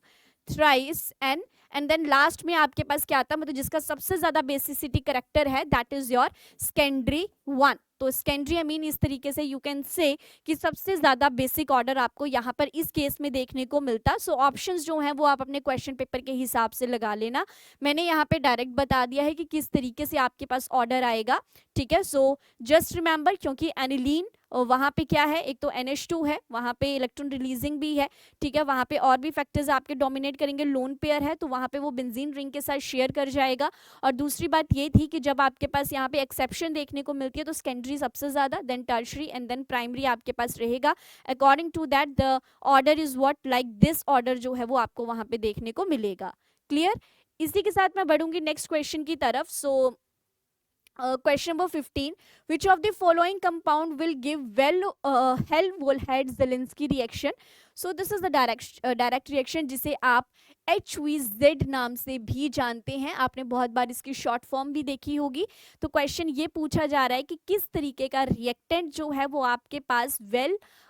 thrice and then last में आपके पास क्या आता, मतलब जिसका सबसे ज्यादा बेसिसिटी करेक्टर है, that is your secondary one. तो सेकेंडरी अमीन इस तरीके से यू कैन से कि सबसे ज्यादा बेसिक ऑर्डर आपको यहाँ पर इस केस में देखने को मिलता। सो ऑप्शंस जो हैं वो आप अपने क्वेश्चन पेपर के हिसाब से लगा लेना। मैंने यहाँ पे डायरेक्ट बता दिया है कि किस तरीके से आपके पास ऑर्डर आएगा, ठीक है। सो जस्ट रिमेंबर, क्योंकि एनिलीन वहाँ पे क्या है, एक तो NH2 है, वहाँ पे इलेक्ट्रॉन रिलीजिंग भी है, ठीक है। वहाँ पे और भी फैक्टर्स आपके डोमिनेट करेंगे, लोन पेयर है तो वहाँ पे वो बेंजीन रिंग के साथ शेयर कर जाएगा। और दूसरी बात ये थी कि जब आपके पास यहाँ पे एक्सेप्शन देखने को मिलती है तो सेकेंडरी सबसे ज्यादा, then tertiary and then primary आपके पास रहेगा। According to that the order is what, like this order जो है वो आपको वहाँ पे देखने को मिलेगा। क्लियर। इसी के साथ मैं बढ़ूंगी नेक्स्ट क्वेश्चन की तरफ। सो question number 15, which of the following compound will give Helmholtz-Zielinski reaction। so this is the direct reaction जिसे आप HVZ नाम से भी जानते हैं, आपने बहुत बार इसकी शॉर्ट फॉर्म भी देखी होगी। तो क्वेश्चन ये पूछा जा रहा है कि किस तरीके का रिएक्टेंट जो है वो आपके पास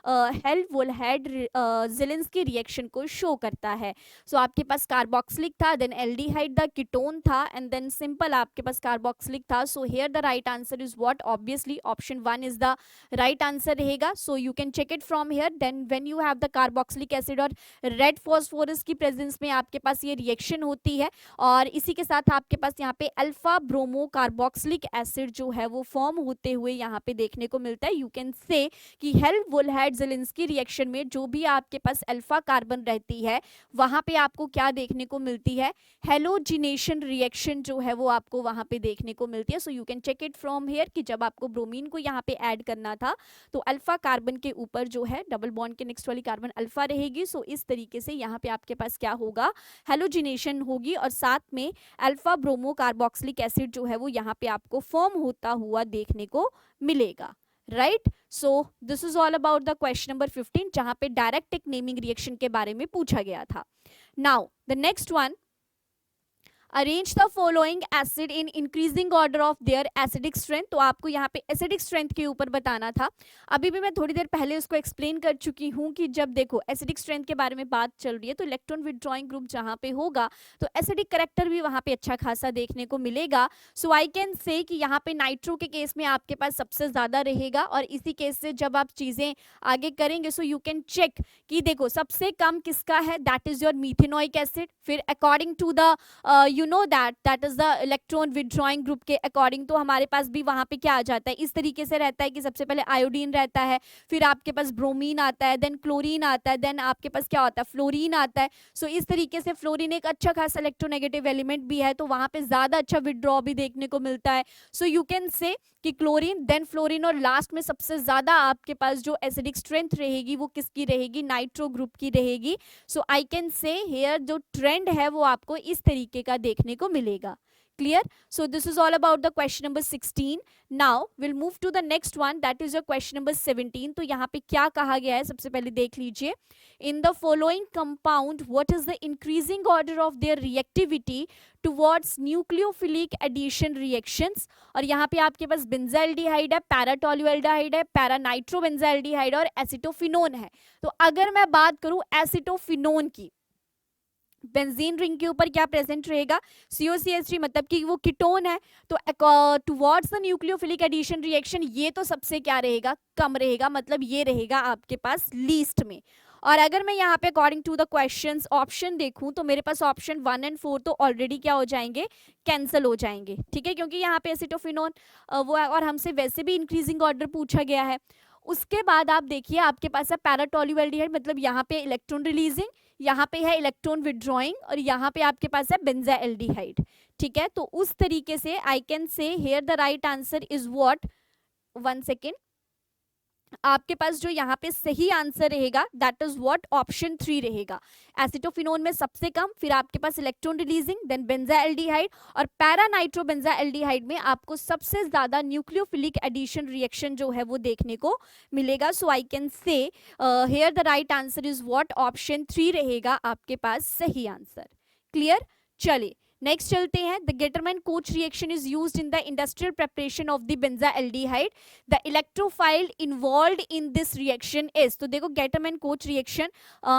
हेल्महोल्ट्ज-ज़िलिंस्की रिएक्शन को शो करता है। सो आपके पास कार्बोक्सिलिक था, देन एल्डिहाइड द कीटोन था, एंड देन सिंपल आपके पास कार्बोक्सिलिक था। So here the right answer is what, obviously option 1 is the right answer रहेगा। So you can check it from here. Then when you have the carboxylic acid और रेड फॉस्फोरस की प्रेजेंस में आपके पास ये रिएक्शन होती है, और इसी के साथ आपके पास यहाँ पे अल्फा ब्रोमो कार्बोक्सिलिक एसिड जो है वो फॉर्म होते हुए यहाँ पे देखने को मिलता है। यू कैन से कि हेल्महोल्ट्ज-ज़िलिंस्की रिएक्शन में जो भी आपके पास अल्फा कार्बन रहती है वहां पे आपको क्या देखने को मिलती है, हेलोजिनेशन रिएक्शन जो है वो आपको वहां पे देखने को मिलती है। So you can check it from here कि जब आपको ब्रोमीन को यहाँ पे ऐड करना था तो अल्फा कार्बन के ऊपर जो है डबल बॉन्ड के नेक्स्ट वाली कार्बन अल्फा रहेगी। सो इस तरीके से यहाँ पे आपके पास क्या होगा, हेलोजिनेशन होगी, और साथ में अल्फा ब्रोमो कार्बोक्सिलिक एसिड जो है वो यहाँ पे आपको फॉर्म होता हुआ देखने को मिलेगा, right. So this is all about the question number 15 जहां पे डायरेक्ट एक नेमिंग रिएक्शन के बारे में पूछा गया था। Now the next one, arrange the following acid in increasing order of there acidic strength. तो आपको यहाँ पे एसिडिक स्ट्रेंथ के ऊपर बताना था। अभी भी मैं थोड़ी देर पहले उसको एक्सप्लेन कर चुकी हूँ कि जब देखो एसिडिक स्ट्रेंथ के बारे में बात चल रही है तो इलेक्ट्रॉन विड्रॉइंग ग्रुप जहाँ पे होगा तो एसिडिक करेक्टर भी वहाँ पे अच्छा खासा देखने को मिलेगा। सो आई कैन से कि यहाँ पे नाइट्रो के केस में आपके पास सबसे ज्यादा रहेगा, और इसी केस से जब आप चीजें आगे करेंगे सो यू कैन चेक कि देखो सबसे कम किसका है, that is your methanoic acid. फिर according to the you know that is the electron withdrawing group के अकॉर्डिंग तो हमारे पास भी वहां पे क्या आ जाता है, इस तरीके से रहता है कि सबसे पहले आयोडीन रहता है, फिर आपके पास ब्रोमीन आता है, देन क्लोरीन आता है, देन आपके पास क्या होता है, फ्लोरीन आता है। सो इस तरीके से फ्लोरीन एक अच्छा खासा इलेक्ट्रोनेगेटिव एलिमेंट भी है, तो वहां पे ज्यादा अच्छा विड्रॉ भी देखने को मिलता है। सो यू कैन से कि क्लोरीन देन फ्लोरीन, और लास्ट में सबसे ज्यादा आपके पास जो एसिडिक स्ट्रेंथ रहेगी वो किसकी रहेगी, नाइट्रो ग्रुप की रहेगी। So I can say here जो ट्रेंड है वो आपको इस तरीके का देखने को मिलेगा। Clear? So this is all about the question number 16। Now will move to the next one, that is your question number 17। तो यहाँ पे क्या कहा गया है सबसे पहले देख लीजिए। In the following compound what is the increasing order of their reactivity towards nucleophilic addition reactions. और यहाँ पे आपके पास बेंजाइल्डिहाइड है, पैराटोल्यूएल्डिहाइड है, पैरानाइट्रोबेंजाइल्डिहाइड और एसिटोफिनोन है। तो अगर मैं बात करूं एसिटोफिनोन की, बेंजीन रिंग के ऊपर क्या प्रेजेंट रहेगा, COCH3, मतलब कि वो कीटोन है। तो towards the nucleophilic addition reaction ये तो सबसे क्या रहेगा, कम रहेगा, मतलब ये रहेगा आपके पास लीस्ट में। और अगर मैं यहाँ पे according to the questions option देखूं तो मेरे पास ऑप्शन 1 और 4 तो ऑलरेडी क्या हो जाएंगे, कैंसिल हो जाएंगे। ठीक है, क्योंकि यहाँ पे एसिटोफिनोन वो है और हमसे वैसे भी इंक्रीजिंग ऑर्डर पूछा गया है। उसके बाद आप देखिए आपके पास है पैराटोल्यूएल्डिहाइड, मतलब यहाँ पे इलेक्ट्रॉन रिलीजिंग, यहाँ पे है इलेक्ट्रॉन विड्रॉइंग, और यहाँ पे आपके पास है बेंजाइल्डिहाइड। ठीक है, तो उस तरीके से आई can say here the right answer is what, 1 second, आपके पास जो यहाँ पे सही आंसर रहेगा दैट इज व्हाट, ऑप्शन 3 रहेगा। एसिटोफिनोन में सबसे कम, फिर आपके पास इलेक्ट्रॉन रिलीजिंग, देन बेंजाइल्डिहाइड, और पैरानाइट्रोबेंजाइल्डिहाइड में आपको सबसे ज्यादा न्यूक्लियोफिलिक एडिशन रिएक्शन जो है वो देखने को मिलेगा। So I can say here the right answer is what, option 3 रहेगा आपके पास सही आंसर। क्लियर? चलिए नेक्स्ट चलते हैं। The Gattermann coach reaction is used in the industrial preparation of the benzaldehyde. The electrophile involved in this reaction is. तो देखो गेटरमैन कोच रिएक्शन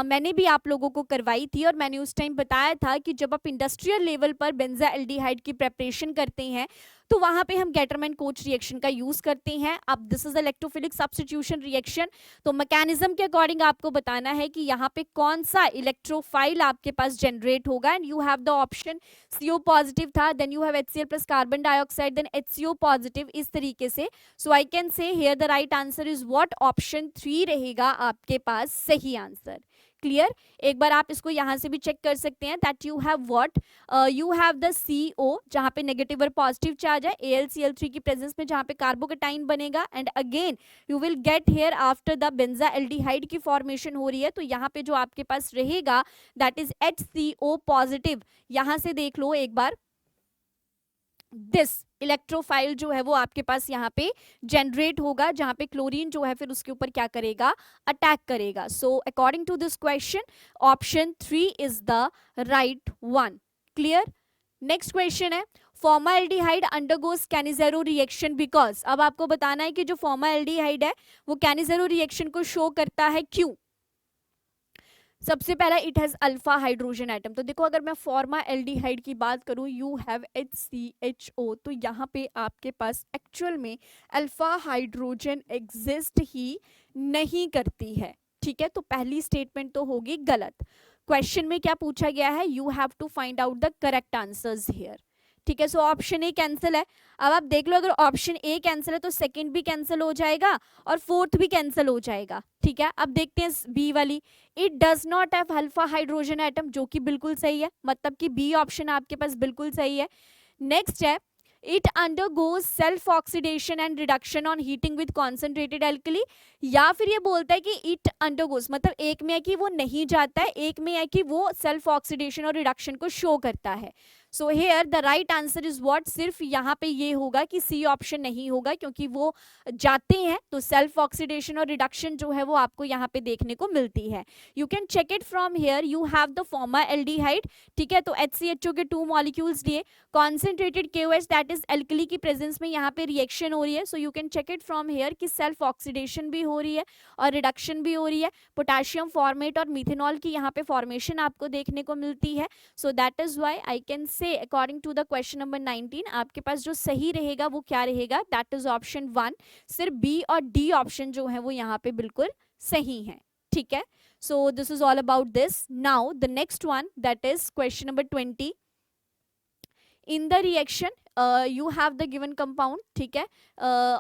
मैंने भी आप लोगों को करवाई थी, और मैंने उस टाइम बताया था कि जब आप इंडस्ट्रियल लेवल पर बेंजाइल्डिहाइड की प्रिपरेशन करते हैं तो वहां पे हम गेटरमैन कोच रिएक्शन का यूज करते हैं। अब this is electrophilic substitution reaction, तो मैकेनिज्म के अकॉर्डिंग आपको बताना है कि यहाँ पे कौन सा इलेक्ट्रोफाइल आपके पास जनरेट होगा, and you have the option CO positive था, then you have HCl plus carbon dioxide, then HCO positive, इस तरीके से। So I can say here the right answer is what, option 3 रहेगा आपके पास सही आंसर। क्लियर? एक बार आप इसको यहां से भी चेक कर सकते हैं that you have what, you have the CO जहां पे नेगेटिव और पॉजिटिव चार्ज है, AlCl3 की प्रेजेंस में जहां पे कार्बोकेटाइन बनेगा, and again you will get here after the benzaldehyde की फॉर्मेशन हो रही है, तो यहाँ पे जो आपके पास रहेगा दैट इज HCO पॉजिटिव। यहां से देख लो एक बार, दिस इलेक्ट्रोफाइल जो है वो आपके पास यहाँ पे जनरेट होगा, जहां पे क्लोरीन जो है फिर उसके ऊपर क्या करेगा, अटैक करेगा। So according to this question option 3 is the right one. Clear? Next question है, formaldehyde undergoes Cannizzaro reaction because. अब आपको बताना है कि जो फॉर्माल्डिहाइड है वो कैनिजेरो रिएक्शन को शो करता है, क्यों? सबसे पहला it has alpha hydrogen atom. तो देखो अगर मैं फॉर्माल्डिहाइड की बात करूं, यू हैव HCHO, तो यहाँ पे आपके पास एक्चुअल में अल्फा हाइड्रोजन एग्जिस्ट ही नहीं करती है। ठीक है, तो पहली स्टेटमेंट तो होगी गलत। क्वेश्चन में क्या पूछा गया है, you have to find out the correct answers here. ठीक है, सो ऑप्शन ए कैंसिल है। अब आप देख लो अगर ऑप्शन ए कैंसिल है तो सेकंड भी कैंसिल हो जाएगा और फोर्थ भी कैंसिल हो जाएगा। ठीक है, अब देखते हैं बी वाली, it does not have alpha hydrogen atom, जो कि बिल्कुल सही है, मतलब कि बी ऑप्शन आपके पास बिल्कुल सही है। नेक्स्ट है, it undergoes self oxidation and reduction on heating with concentrated alkali, या फिर ये बोलता है कि इट अंडरगोज, मतलब एक में है कि वो नहीं जाता है, एक में है कि वो सेल्फ ऑक्सीडेशन और रिडक्शन को शो करता है। So here the right answer is what, सिर्फ यहाँ पे ये होगा कि सी ऑप्शन नहीं होगा, क्योंकि वो जाते हैं तो सेल्फ ऑक्सीडेशन और रिडक्शन जो है वो आपको यहाँ पे देखने को मिलती है. You can check it from here. You have the formaldehyde, ठीक है, तो HCHO के 2 मॉलिक्यूल्स लिए, concentrated KOH that is alkali की प्रेजेंस में यहाँ पे रिएक्शन हो रही है. So you can check it from here कि सेल्फ ऑक्सीडेशन भी हो रही है और रिडक्शन भी हो रही है. पोटेशियम फॉर्मेट और मिथेनॉल की यहाँ पे फॉर्मेशन आपको देखने को मिलती है. So that is why I can say according to the question number 19 आपके पास जो सही रहेगा वो क्या रहेगा, दैट इज ऑप्शन 1. सिर्फ बी और डी ऑप्शन जो है वो यहाँ पे बिल्कुल सही है. ठीक है, सो this is all about this. Now the next one, that is question number 20. In the reaction you have the given compound, ठीक है,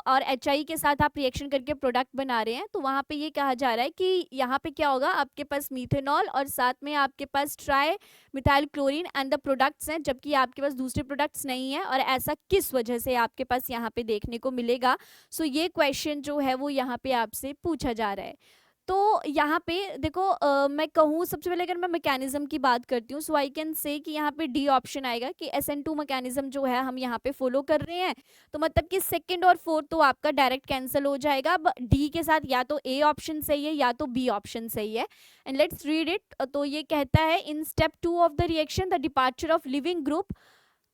और HI के साथ आप रिएक्शन करके प्रोडक्ट बना रहे हैं. तो वहाँ पे ये कहा जा रहा है कि यहाँ पे क्या होगा, आपके पास मिथेनॉल और साथ में आपके पास trimethyl chlorine and the products हैं, जबकि आपके पास दूसरे प्रोडक्ट्स नहीं है. और ऐसा किस वजह से आपके पास यहाँ पे देखने को मिलेगा. सो ये क्वेश्चन जो है वो यहाँ पे आपसे पूछा जा रहा है. तो यहाँ पे देखो, मैं कहूँ सबसे पहले अगर मैं मैकेनिज्म की बात करती हूँ, सो आई कैन से कि यहाँ पे डी ऑप्शन आएगा कि SN2 मैकेनिज्म जो है हम यहाँ पे फॉलो कर रहे हैं. तो मतलब कि सेकंड और फोर्थ तो आपका डायरेक्ट कैंसिल हो जाएगा. अब डी के साथ या तो ए ऑप्शन सही है या तो बी ऑप्शन सही है. And let's read it. तो ये कहता है in step 2 of the reaction the departure of leaving group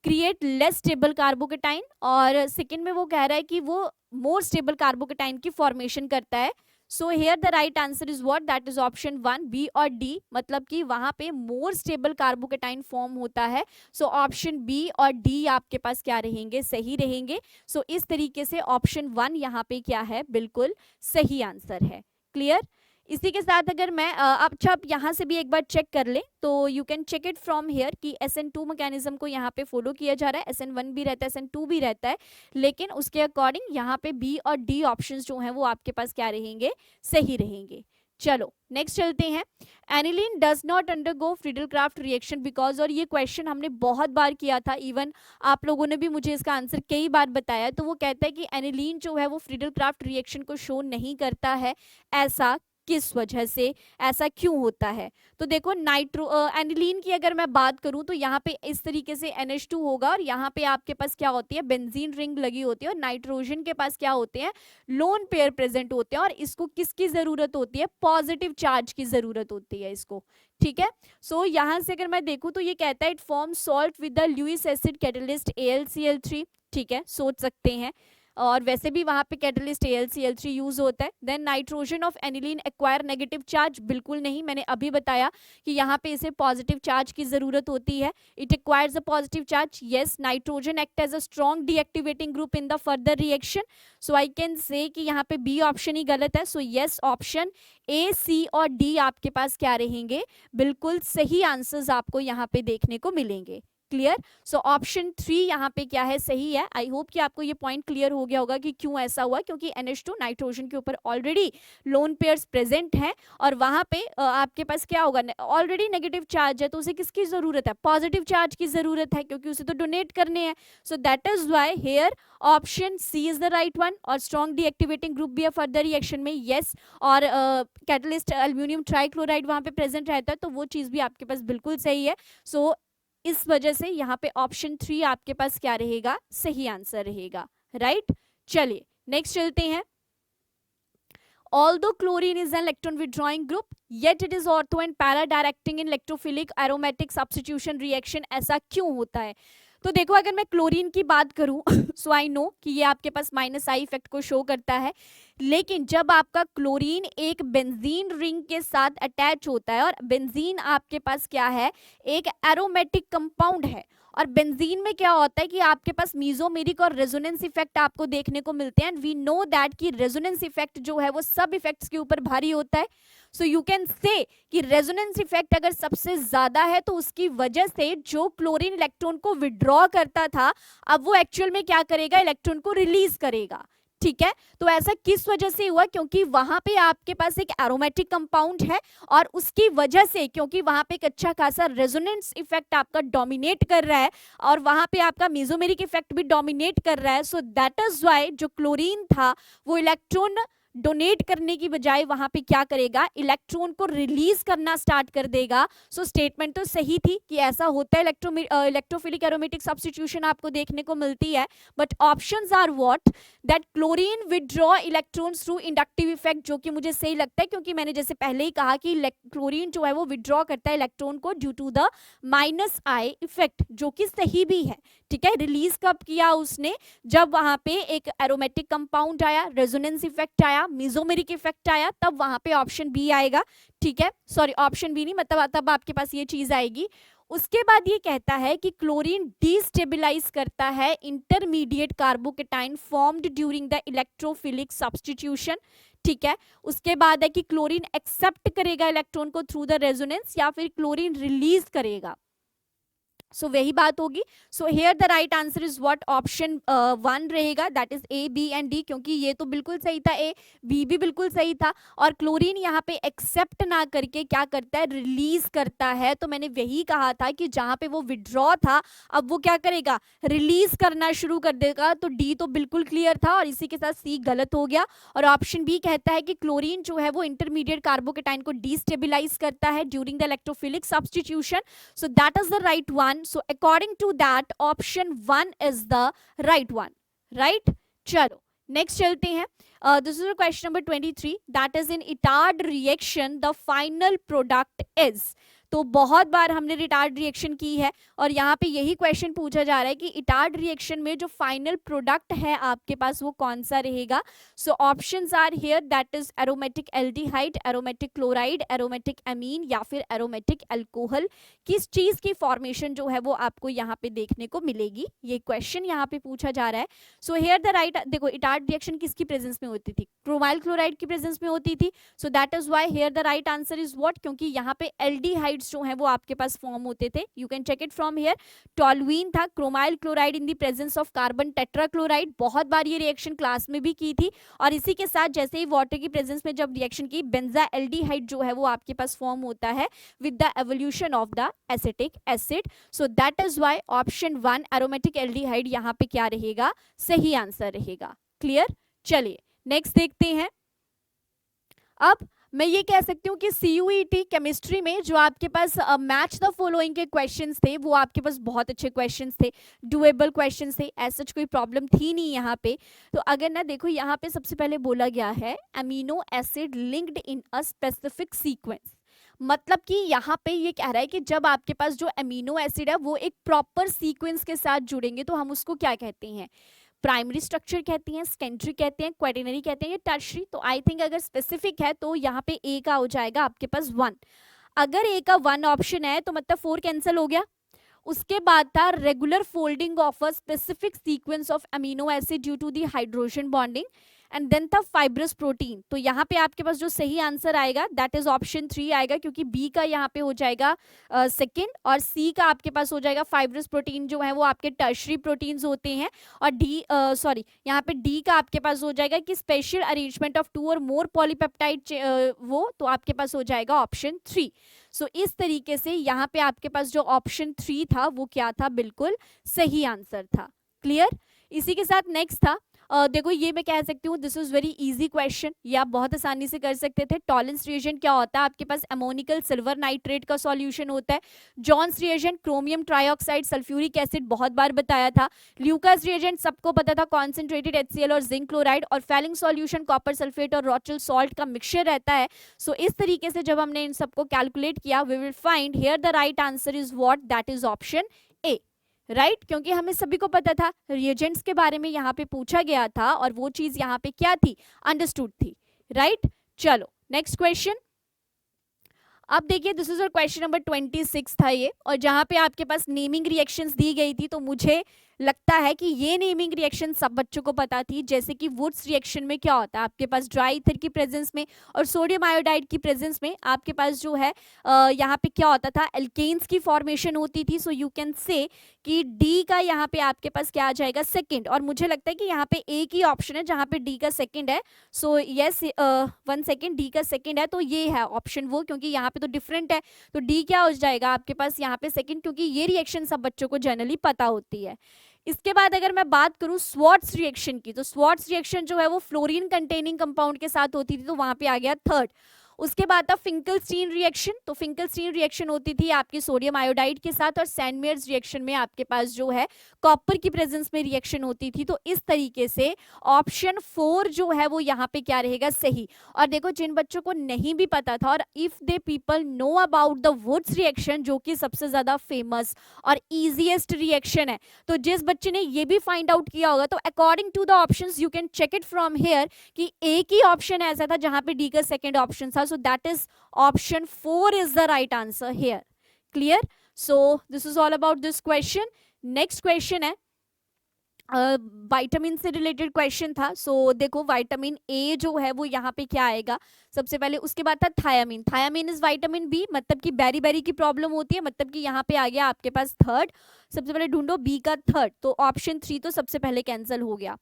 create less stable carbocation. और सेकेंड में वो कह रहा है कि वो मोर स्टेबल कार्बोकेटाइन की फॉर्मेशन करता है. So here the right answer is what, that is option 1 B और डी, मतलब कि वहां पे मोर स्टेबल कार्बोकेटाइन फॉर्म होता है. सो ऑप्शन बी और डी आपके पास क्या रहेंगे, सही रहेंगे. सो इस तरीके से ऑप्शन 1 यहाँ पे क्या है, बिल्कुल सही आंसर है. क्लियर. इसी के साथ अगर मैं अच्छा आप यहाँ से भी एक बार चेक कर ले, तो you can check it from here कि SN2 मैकेनिज्म को यहाँ पे फॉलो किया जा रहा है. SN1 भी रहता है, SN2 भी रहता है, लेकिन उसके अकॉर्डिंग यहाँ पे बी और डी ऑप्शंस जो हैं वो आपके पास क्या रहेंगे, सही रहेंगे. चलो नेक्स्ट चलते हैं. Aniline does not undergo Friedel-Crafts reaction because, और ये क्वेश्चन हमने बहुत बार किया था, इवन आप लोगों ने भी मुझे इसका आंसर कई बार बताया. तो वो कहता है कि एनिलीन जो है वो फ्रीडल-क्राफ्ट रिएक्शन को शो नहीं करता है. ऐसा किस वजह से, ऐसा क्यों होता है. तो देखो एनिलीन की अगर मैं बात करूं तो यहाँ पे इस तरीके से NH2 होगा और यहाँ पे आपके पास क्या होती है, बेंजीन रिंग लगी होती है और नाइट्रोजन के पास क्या होते हैं, लोन पेयर प्रेजेंट होते हैं. और इसको किसकी जरूरत होती है, पॉजिटिव चार्ज की जरूरत होती है इसको. ठीक है, सो यहाँ से अगर मैं देखूं तो ये कहता है it form salt with the Lewis acid catalyst AlCl3. ठीक है, सोच सकते हैं, और वैसे भी वहां पे कैटलिस्ट AlCl3 यूज होता है. Then nitrogen of aniline acquire negative charge, बिल्कुल नहीं, मैंने अभी बताया कि यहाँ पे इसे पॉजिटिव चार्ज की जरूरत होती है. It acquires a positive charge. Yes, nitrogen act as a strong deactivating group in the further reaction. So I can say कि यहाँ पे बी ऑप्शन ही गलत है. So yes, option A, C और D आपके पास क्या रहेंगे, बिल्कुल सही आंसर्स आपको यहाँ पे देखने को मिलेंगे. क्लियर. सो ऑप्शन 3 यहाँ पे क्या है, सही है. आई होप कि आपको ये पॉइंट क्लियर हो गया होगा कि क्यों ऐसा हुआ, क्योंकि NH2 नाइट्रोजन के ऊपर ऑलरेडी लोन पेयर्स प्रेजेंट हैं और वहां पे आपके पास क्या होगा, ऑलरेडी नेगेटिव चार्ज है, तो उसे किसकी जरूरत है, पॉजिटिव चार्ज की जरूरत है, क्योंकि उसे तो डोनेट करने हैं. So that is why here option C is the right one. और स्ट्रॉन्ग डीएक्टिवेटिंग ग्रुप भी है फर्दर रिएक्शन में. यस, और कैटलिस्ट एल्यूमिनियम ट्राइक्लोराइड वहां पे प्रेजेंट रहता है, तो वो चीज भी आपके पास बिल्कुल सही है. सो इस वजह से यहाँ पे ऑप्शन 3 आपके पास क्या रहेगा, सही आंसर रहेगा. राइट. चलिए नेक्स्ट चलते हैं. Although chlorine is an electron withdrawing group, yet it is ortho and para directing in electrophilic aromatic substitution reaction. ऐसा क्यों होता है. तो देखो अगर मैं क्लोरीन की बात करूं सो आई नो कि ये आपके पास -I इफेक्ट को शो करता है, लेकिन जब आपका क्लोरीन एक बेंजीन रिंग के साथ अटैच होता है, और बेंजीन आपके पास क्या है, एक एरोमेटिक कंपाउंड है, और बेंजीन में क्या होता है कि आपके पास मीजोमेरिक और रेजोनेंस इफेक्ट आपको देखने को मिलते हैं. एंड वी नो दैट कि रेजोनेंस इफेक्ट जो है वो सब इफेक्ट्स के ऊपर भारी होता है. सो यू कैन से कि रेजोनेंस इफेक्ट अगर सबसे ज्यादा है तो उसकी वजह से जो क्लोरीन इलेक्ट्रॉन को विड्रॉ करता था, अब वो एक्चुअल में क्या करेगा, इलेक्ट्रॉन को रिलीज करेगा. ठीक है, तो ऐसा किस वजह से हुआ, क्योंकि वहां पे आपके पास एक एरोमेटिक कंपाउंड है, और उसकी वजह से, क्योंकि वहां पे एक अच्छा खासा रेजोनेंस इफेक्ट आपका डोमिनेट कर रहा है, और वहां पे आपका मेसोमेरिक इफेक्ट भी डोमिनेट कर रहा है. सो दैट इज व्हाई जो क्लोरीन था वो इलेक्ट्रॉन डोनेट करने की बजाय वहां पे क्या करेगा, इलेक्ट्रॉन को रिलीज करना स्टार्ट कर देगा। सो स्टेटमेंट तो सही थी कि ऐसा होता है, इलेक्ट्रोफिलिक एरोमेटिक सब्स्टिट्यूशन आपको देखने को मिलती है। But options are what, that chlorine withdraw electrons through inductive effect, जो कि मुझे सही लगता है क्योंकि मैंने जैसे पहले ही कहा कि क्लोरीन जो है वो विदड्रॉ करता है इलेक्ट्रॉन को due to the minus I effect, जो कि सही भी है। ठीक है, रिलीज कब किया उसने, जब वहां पे एक एरोमेटिक कंपाउंड आया, रेजोनेंस इफेक्ट आया, मेसोमेरिक इफेक्ट आया, तब वहां पे ऑप्शन बी आएगा। ठीक है, सॉरी ऑप्शन बी नहीं, मतलब तब आपके पास ये चीज आएगी। उसके बाद ये कहता है कि क्लोरीन डिस्टेबलाइज करता है intermediate carbocation formed during the electrophilic substitution. ठीक है, उसके बाद है कि क्लोरीन एक्सेप्ट करेगा इलेक्ट्रॉन को थ्रू द रेजोनेंस या फिर क्लोरीन रिलीज करेगा। सो वही बात होगी। So here the right answer is what, option 1 रहेगा, that is A, B and D, क्योंकि ये तो बिल्कुल सही था, ए बी भी बिल्कुल सही था। और क्लोरीन यहाँ पे एक्सेप्ट ना करके क्या करता है, रिलीज करता है। तो मैंने वही कहा था कि जहां पे वो विड्रॉ था, अब वो क्या करेगा, रिलीज करना शुरू कर देगा। तो डी तो बिल्कुल क्लियर था और इसी के साथ सी गलत हो गया। और ऑप्शन बी कहता है कि क्लोरीन जो है वो इंटरमीडिएट कार्बोकेटाइन को डिस्टेबलाइज करता है during the electrophilic substitution. So that is the right one. So according to that option 1 is the right one, right? चलो next चलते हैं। This is question number 23, that is in Itard reaction the final product is। तो बहुत बार हमने रिटार्ड रिएक्शन की है और यहाँ पे यही क्वेश्चन पूछा जा रहा है कि इटार्ड रिएक्शन में जो फाइनल प्रोडक्ट है आपके पास वो कौन सा रहेगा। So options are here, that is aromatic aldehyde, aromatic chloride, aromatic amine या फिर एरोमेटिक अल्कोहल। किस चीज की फॉर्मेशन जो है वो आपको यहाँ पे देखने को मिलेगी, ये क्वेश्चन यहाँ पे पूछा जा रहा है। सो हियर द राइट, देखो इटार्ड रिएक्शन किसकी प्रेजेंस में होती थी, क्रोमाइल क्लोराइड की प्रेजेंस में होती थी। सो that is why here the right answer is what, क्योंकि यहाँ पे एल्डिहाइड जो है वो आपके पास फॉर्म होते थे। You can check it from here. Toluene था, chromyl chloride in the presence of carbon tetrachloride, बहुत बार ये रिएक्शन क्लास में भी की थी। और इसी के साथ जैसे ही वाटर की प्रेजेंस में जब रिएक्शन की, बेंजा एल्डिहाइड जो है वो आपके पास फॉर्म होता है with the evolution of the acetic acid. So that is why option 1 aromatic aldehyde यहाँ पे क्या रहेगा, सही आंसर रहेगा। क्लियर, चलिए नेक्स्ट देखते हैं। अब मैं ये कह सकती हूँ कि सीयूईटी केमिस्ट्री में जो आपके पास मैच द फॉलोइंग के क्वेश्चंस थे वो आपके पास बहुत अच्छे क्वेश्चंस थे, डुएबल क्वेश्चंस थे, ऐसा कोई प्रॉब्लम थी नहीं यहाँ पे। तो अगर ना देखो यहाँ पे सबसे पहले बोला गया है amino acid linked in a specific sequence, मतलब कि यहाँ पे ये कह रहा है कि जब आपके पास जो अमीनो एसिड है वो एक प्रॉपर सीक्वेंस के साथ जुड़ेंगे तो हम उसको क्या कहते हैं, प्राइमरी स्ट्रक्चर कहते हैं, सेकेंडरी कहते हैं, क्वाटरनरी कहते हैं या टर्शरी। तो आई थिंक अगर स्पेसिफिक है तो यहाँ पे ए का हो जाएगा आपके पास 1। अगर ए का 1 ऑप्शन है तो मतलब 4 कैंसिल हो गया। उसके बाद था regular folding of a specific sequence of amino acid due to the hydrogen bonding, and then था फाइब्रस प्रोटीन। तो यहाँ पे आपके पास जो सही आंसर आएगा दैट इज ऑप्शन 3 आएगा, क्योंकि बी का यहाँ पे हो जाएगा सेकंड और सी का आपके पास हो जाएगा फाइब्रस प्रोटीन जो है वो आपके टर्शरी प्रोटीन्स होते हैं। और डी सॉरी यहाँ पे डी का आपके पास हो जाएगा कि स्पेशल अरेंजमेंट ऑफ 2 और मोर पॉलीपेप्टाइड वो, तो आपके पास हो जाएगा ऑप्शन 3। सो इस तरीके से यहाँ पे आपके पास जो ऑप्शन 3 था वो क्या था, बिल्कुल सही आंसर था। क्लियर, इसी के साथ नेक्स्ट था देखो ये मैं कह सकती हूँ this is very easy question, ये आप बहुत आसानी से कर सकते थे। टॉलेंस रिएजेंट क्या होता है, आपके पास अमोनिकल सिल्वर नाइट्रेट का सॉल्यूशन होता है। Johns reagent chromium trioxide sulphuric acid, बहुत बार बताया था। ल्यूकास रिएजेंट सबको पता था, कॉन्सेंट्रेटेड HCl और जिंक क्लोराइड। और फेलिंग सॉल्यूशन कॉपर सल्फेट और रॉचल सॉल्ट का मिक्सचर रहता है। सो इस तरीके से जब हमने इन सबको कैलकुलेट किया we will find here the right answer is what, that is option A, right क्योंकि हमें सभी को पता था रिएजेंट्स के बारे में यहाँ पे पूछा गया था और वो चीज यहाँ पे क्या थी, अंडरस्टूड थी, राइट। चलो नेक्स्ट क्वेश्चन। अब देखिए दिस इज क्वेश्चन नंबर 26 था ये, और जहां पे आपके पास नेमिंग रिएक्शंस दी गई थी तो मुझे लगता है कि ये नेमिंग रिएक्शन सब बच्चों को पता थी। जैसे कि वुड्स रिएक्शन में क्या होता है, आपके पास ड्राई ईथर की प्रेजेंस में और सोडियम आयोडाइड की प्रेजेंस में आपके पास जो है यहाँ पे क्या होता था, एल्केन्स की फॉर्मेशन होती थी। सो यू कैन से कि डी का यहाँ पे आपके पास क्या आ जाएगा, सेकंड। और मुझे लगता है कि यहाँ पे एक ही ऑप्शन है जहाँ पे डी का सेकंड है। सो यस 1 सेकंड, डी का सेकंड है तो ये है ऑप्शन वो, क्योंकि यहाँ पे तो डिफरेंट है तो डी क्या हो जाएगा आपके पास यहाँ पे सेकंड, क्योंकि ये रिएक्शन सब बच्चों को जनरली पता होती है। इसके बाद अगर मैं बात करूं स्वार्ट्स रिएक्शन की, तो स्वार्ट्स रिएक्शन जो है वो फ्लोरीन कंटेनिंग कंपाउंड के साथ होती थी, तो वहां पे आ गया थर्ड। उसके बाद था फिंकलस्टीन रिएक्शन, तो फिंकलस्टीन रिएक्शन होती थी आपकी सोडियम आयोडाइड के साथ, और सैंडमेयर्स रिएक्शन में आपके पास जो है कॉपर की प्रेजेंस में रिएक्शन होती थी। तो इस तरीके से ऑप्शन 4 जो है वो यहाँ पे क्या रहेगा, सही। और देखो जिन बच्चों को नहीं भी पता था, और if they people know about the Wurtz reaction जो कि सबसे ज्यादा फेमस और इजीएस्ट रिएक्शन है, तो जिस बच्चे ने ये भी फाइंड आउट किया होगा, तो according to the options you can check it from here कि एक ही ऑप्शन ऐसा था जहां पे डी का सेकंड ऑप्शन था, सो that is option 4 is the right answer hair. Clear? So this is all about this question. Next question है विटामिन से रिलेटेड क्वेश्चन था। सो देखो विटामिन ए जो है वो यहाँ पे क्या आएगा सबसे पहले, उसके बाद था thiamine. Thiamine is vitamin B, मतलब कि बेरी बेरी की प्रॉब्लम होती है, मतलब कि यहाँ पे आ गया आपके पास थर्ड। सबसे पहले ढूंढो बी का थर्ड, तो ऑप्शन 3 तो सबसे पहले कैंसिल हो गया।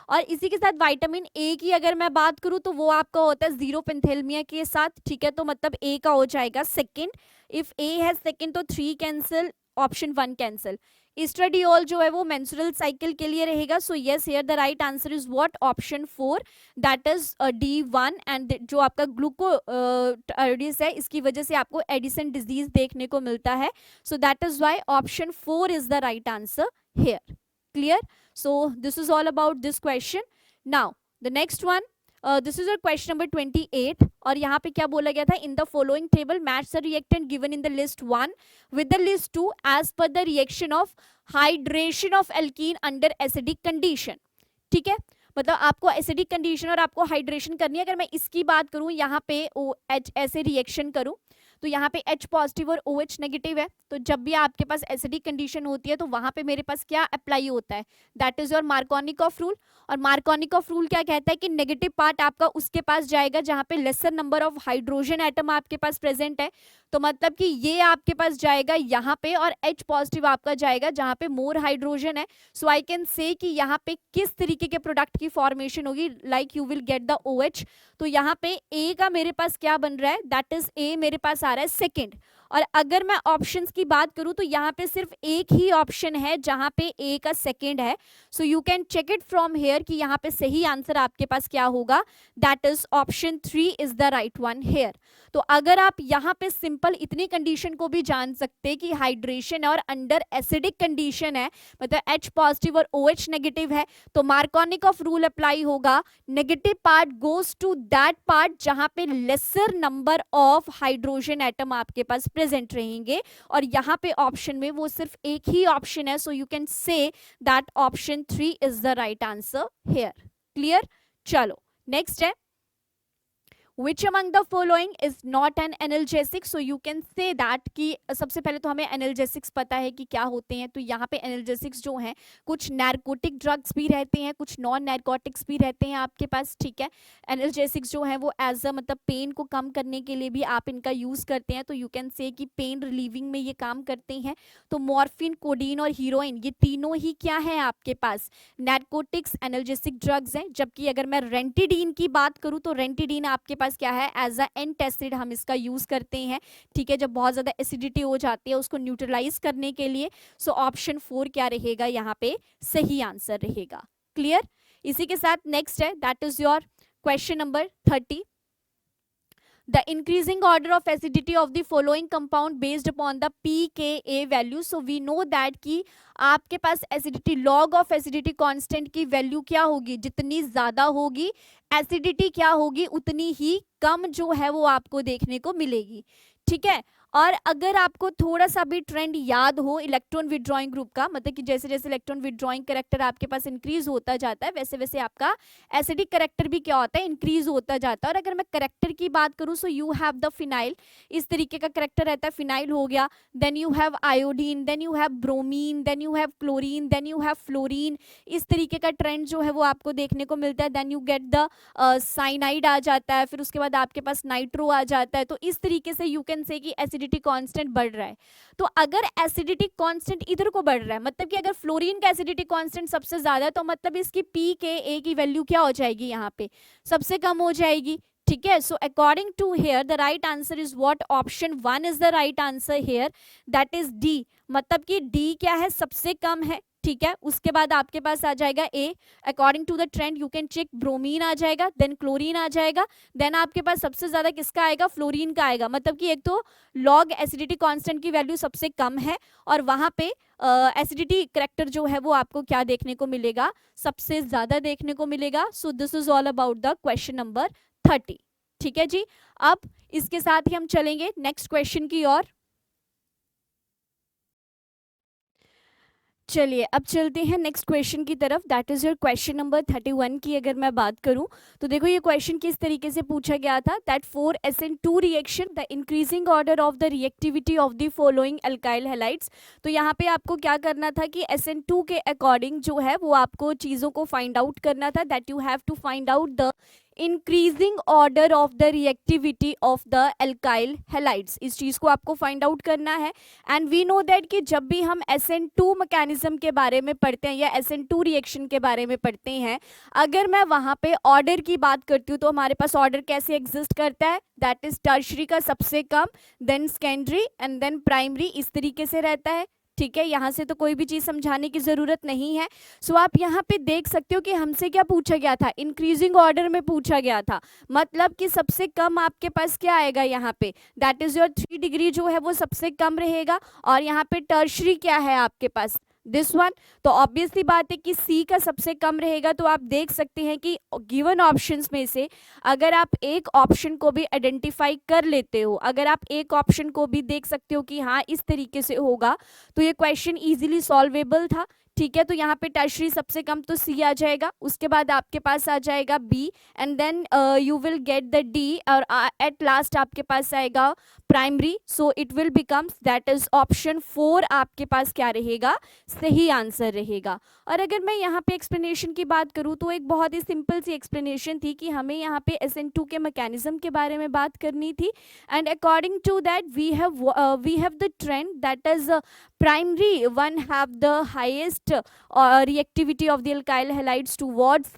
और इसी के साथ विटामिन ए की अगर मैं बात करूं तो वो आपका होता है जीरोपेंथेल्मिया के साथ, ठीक है, तो मतलब ए का हो जाएगा सेकंड। इफ ए है सेकंड तो 3 कैंसिल, ऑप्शन 1 कैंसिल। इस्ट्राडियोल जो है वो मेंस्ट्रुअल साइकिल के लिए रहेगा, so yes here the right answer is what, option 4 that is D1। And जो आपका ग्लूकोडिस है इसकी वजह से आपको एडिसन डिजीज देखने को मिलता है, so that is why option 4 is the right answer here. Clear? So this is all about this question. Now the next one, this is a question number 28, और यहाँ पे क्या बोला गया था, in the following table match the reactant given in the list 1 with the list 2 as per the reaction of hydration of alkene under acidic condition। ठीक है, मतलब आपको एसिडिक कंडीशन और आपको हाइड्रेशन करनी है। अगर मैं इसकी बात करूं यहाँ पे OH ऐसे रिएक्शन करूं, तो यहाँ पे H पॉजिटिव और OH नेगेटिव है, तो जब भी आपके पास एसिडिक कंडीशन होती है तो वहां पे मेरे पास क्या अप्लाई होता है, that is your Markovnikov rule. और मार्कोनिकॉफ रूल क्या कहता है कि नेगेटिव पार्ट आपका उसके पास जाएगा जहां पे lesser number of hydrogen atom आपके पास प्रेजेंट है, तो मतलब कि ये आपके पास जाएगा यहाँ पे, और H पॉजिटिव आपका जाएगा जहां पे मोर हाइड्रोजन है। सो आई कैन से कि यहाँ पे किस तरीके के प्रोडक्ट की फॉर्मेशन होगी, like you will get the OH। तो यहाँ पे A का मेरे पास क्या बन रहा है, दैट इज A मेरे पास आ रहा है सेकेंड। और अगर मैं ऑप्शंस की बात करूं तो यहाँ पे सिर्फ एक ही ऑप्शन है जहां पे A का सेकेंड है, so you can check it from here कि यहाँ पे सही आंसर आपके पास क्या होगा, that is option 3 is the right one here. तो अगर आप यहाँ पे सिंपल इतनी कंडीशन को भी जान सकते कि हाइड्रेशन और अंडर एसिडिक कंडीशन है, मतलब H पॉजिटिव और OH नेगेटिव है, तो मार्कोनिकॉफ रूल अप्लाई होगा, negative part goes to that part जहां पे lesser number of hydrogen atom आपके पास प्रेजेंट रहेंगे, और यहाँ पे ऑप्शन में वो सिर्फ एक ही ऑप्शन है, so you can say that option 3 is the right answer hair. Clear? चलो नेक्स्ट है, which among the following is not an analgesic, so you can say that कि सबसे पहले तो हमें analgesics पता है कि क्या होते हैं, तो यहाँ पे analgesics जो हैं कुछ narcotic drugs भी रहते हैं, कुछ नॉन narcotics भी रहते हैं आपके पास, ठीक है। analgesics जो है वो एज अ मतलब पेन को कम करने के लिए भी आप इनका यूज करते हैं, तो यू कैन से कि पेन रिलीविंग में ये काम करते हैं। तो मॉर्फिन, कोडीन और हीरोइन ये तीनों ही क्या है आपके पास, narcotics एनाल्जेसिक ड्रग्स हैं। जबकि अगर मैं रेंटिडीन की बात करूं तो रेंटिडीन आपके पास क्या है, एज अ एंटासिड हम इसका यूज करते हैं, ठीक है, जब बहुत ज्यादा एसिडिटी हो जाती है उसको न्यूट्रलाइज करने के लिए। सो ऑप्शन 4 क्या रहेगा, यहाँ पे सही आंसर रहेगा। क्लियर? इसी के साथ नेक्स्ट है, that is your question number 30। The increasing order of acidity of the following compound based upon the pKa value. So we know that कि आपके पास acidity, log of acidity constant की वैल्यू क्या होगी, जितनी ज्यादा होगी एसिडिटी क्या होगी उतनी ही कम जो है वो आपको देखने को मिलेगी, ठीक है। और अगर आपको थोड़ा सा भी ट्रेंड याद हो इलेक्ट्रॉन विड्रॉइंग ग्रुप का, मतलब कि जैसे जैसे इलेक्ट्रॉन विड्रॉइंग कैरेक्टर आपके पास इंक्रीज होता जाता है वैसे वैसे आपका एसिडिक कैरेक्टर भी क्या होता है, इंक्रीज होता जाता है। और अगर मैं कैरेक्टर की बात करूं so you have the phenyl, इस तरीके का कैरेक्टर रहता है, फिनाइल हो गया, then you have iodine, then you have bromine, then you have chlorine, then you have fluorine, इस तरीके का ट्रेंड जो है वो आपको देखने को मिलता है। Then you get the cyanide आ जाता है, फिर उसके बाद आपके पास नाइट्रो आ जाता है। तो इस तरीके से यू कैन से कि एसिडिटी कांस्टेंट बढ़ रहा है। तो अगर एसिडिटी कांस्टेंट इधर को बढ़ रहा है, मतलब कि अगर फ्लोरीन का एसिडिटी कांस्टेंट सबसे ज्यादा है, तो मतलब इसकी pKa की वैल्यू क्या हो जाएगी, यहाँ पे सबसे कम हो जाएगी, ठीक है। So according to here the right answer is what, option 1 is the right answer here, that is D. मतलब कि डी क्या है, सबसे कम है, ठीक है। उसके बाद आपके पास आ जाएगा A, according to the trend you can check bromine आ जाएगा, देन क्लोरीन आ जाएगा, देन आपके पास सबसे ज्यादा किसका आएगा, फ्लोरीन का आएगा। मतलब कि एक तो लॉग एसिडिटी कांस्टेंट की वैल्यू सबसे कम है और वहां पे एसिडिटी करेक्टर जो है वो आपको क्या देखने को मिलेगा, सबसे ज्यादा देखने को मिलेगा। सो this is all about the question number 30। ठीक है जी। अब इसके साथ ही हम चलेंगे नेक्स्ट क्वेश्चन की ओर। चलिए अब चलते हैं नेक्स्ट क्वेश्चन की तरफ, that is your question number 31 की अगर मैं बात करूं तो देखो ये क्वेश्चन किस तरीके से पूछा गया था, that for SN2 reaction the increasing order of the reactivity of the following alkyl halides. तो यहाँ पे आपको क्या करना था कि SN2 के अकॉर्डिंग जो है वो आपको चीज़ों को फाइंड आउट करना था, that you have to find out the increasing order of the reactivity of the alkyl halides. इस चीज को आपको फाइंड आउट करना है। एंड वी नो दैट कि जब भी हम SN2 मैकेनिज्म के बारे में पढ़ते हैं या SN2 रिएक्शन के बारे में पढ़ते हैं, अगर मैं वहां पे ऑर्डर की बात करती हूँ तो हमारे पास ऑर्डर कैसे एग्जिस्ट करता है, दैट इज टर्शरी का सबसे कम, then secondary and then primary, इस तरीके से रहता है। ठीक है, यहाँ से तो कोई भी चीज समझाने की जरूरत नहीं है। सो आप यहाँ पे देख सकते हो कि हमसे क्या पूछा गया था, इंक्रीजिंग ऑर्डर में पूछा गया था, मतलब कि सबसे कम आपके पास क्या आएगा यहाँ पे, दैट इज योर 3 डिग्री जो है वो सबसे कम रहेगा। और यहाँ पे टर्शरी क्या है आपके पास, दिस वन। तो ऑब्वियसली बात है कि सी का सबसे कम रहेगा। तो आप देख सकते हैं कि गिवन ऑप्शंस में से अगर आप एक ऑप्शन को भी आइडेंटिफाई कर लेते हो, अगर आप एक ऑप्शन को भी देख सकते हो कि हाँ इस तरीके से होगा, तो ये क्वेश्चन इजीली सॉल्वेबल था। ठीक है, तो यहाँ पे टर्शरी सबसे कम तो सी आ जाएगा, उसके बाद आपके पास आ जाएगा B and then you will get the D और एट लास्ट आपके पास आएगा primary. So it will becomes that is option 4 आपके पास क्या रहेगा, सही आंसर रहेगा। और अगर मैं यहाँ पे एक्सप्लेनेशन की बात करूँ तो एक बहुत ही सिंपल सी एक्सप्लेनेशन थी कि हमें यहाँ पे SN2 के मैकेनिज्म के बारे में बात करनी थी। And according to that we have the trend that is primary one have the highest reactivity of the alkyl halides towards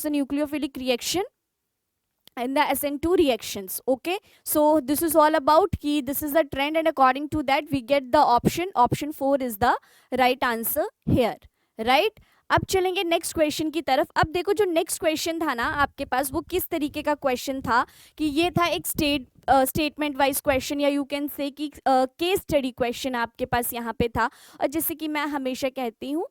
the nucleophilic reaction and the SN2 reactions. Okay, so this is all about ki this is the trend and according to that we get the option 4 is the right answer here, right? अब चलेंगे नेक्स्ट क्वेश्चन की तरफ। अब देखो जो नेक्स्ट क्वेश्चन था ना आपके पास, वो किस तरीके का क्वेश्चन था कि ये था एक स्टेटमेंट वाइज क्वेश्चन या यू कैन से कि केस स्टडी क्वेश्चन आपके पास यहाँ पे था। और जैसे कि मैं हमेशा कहती हूँ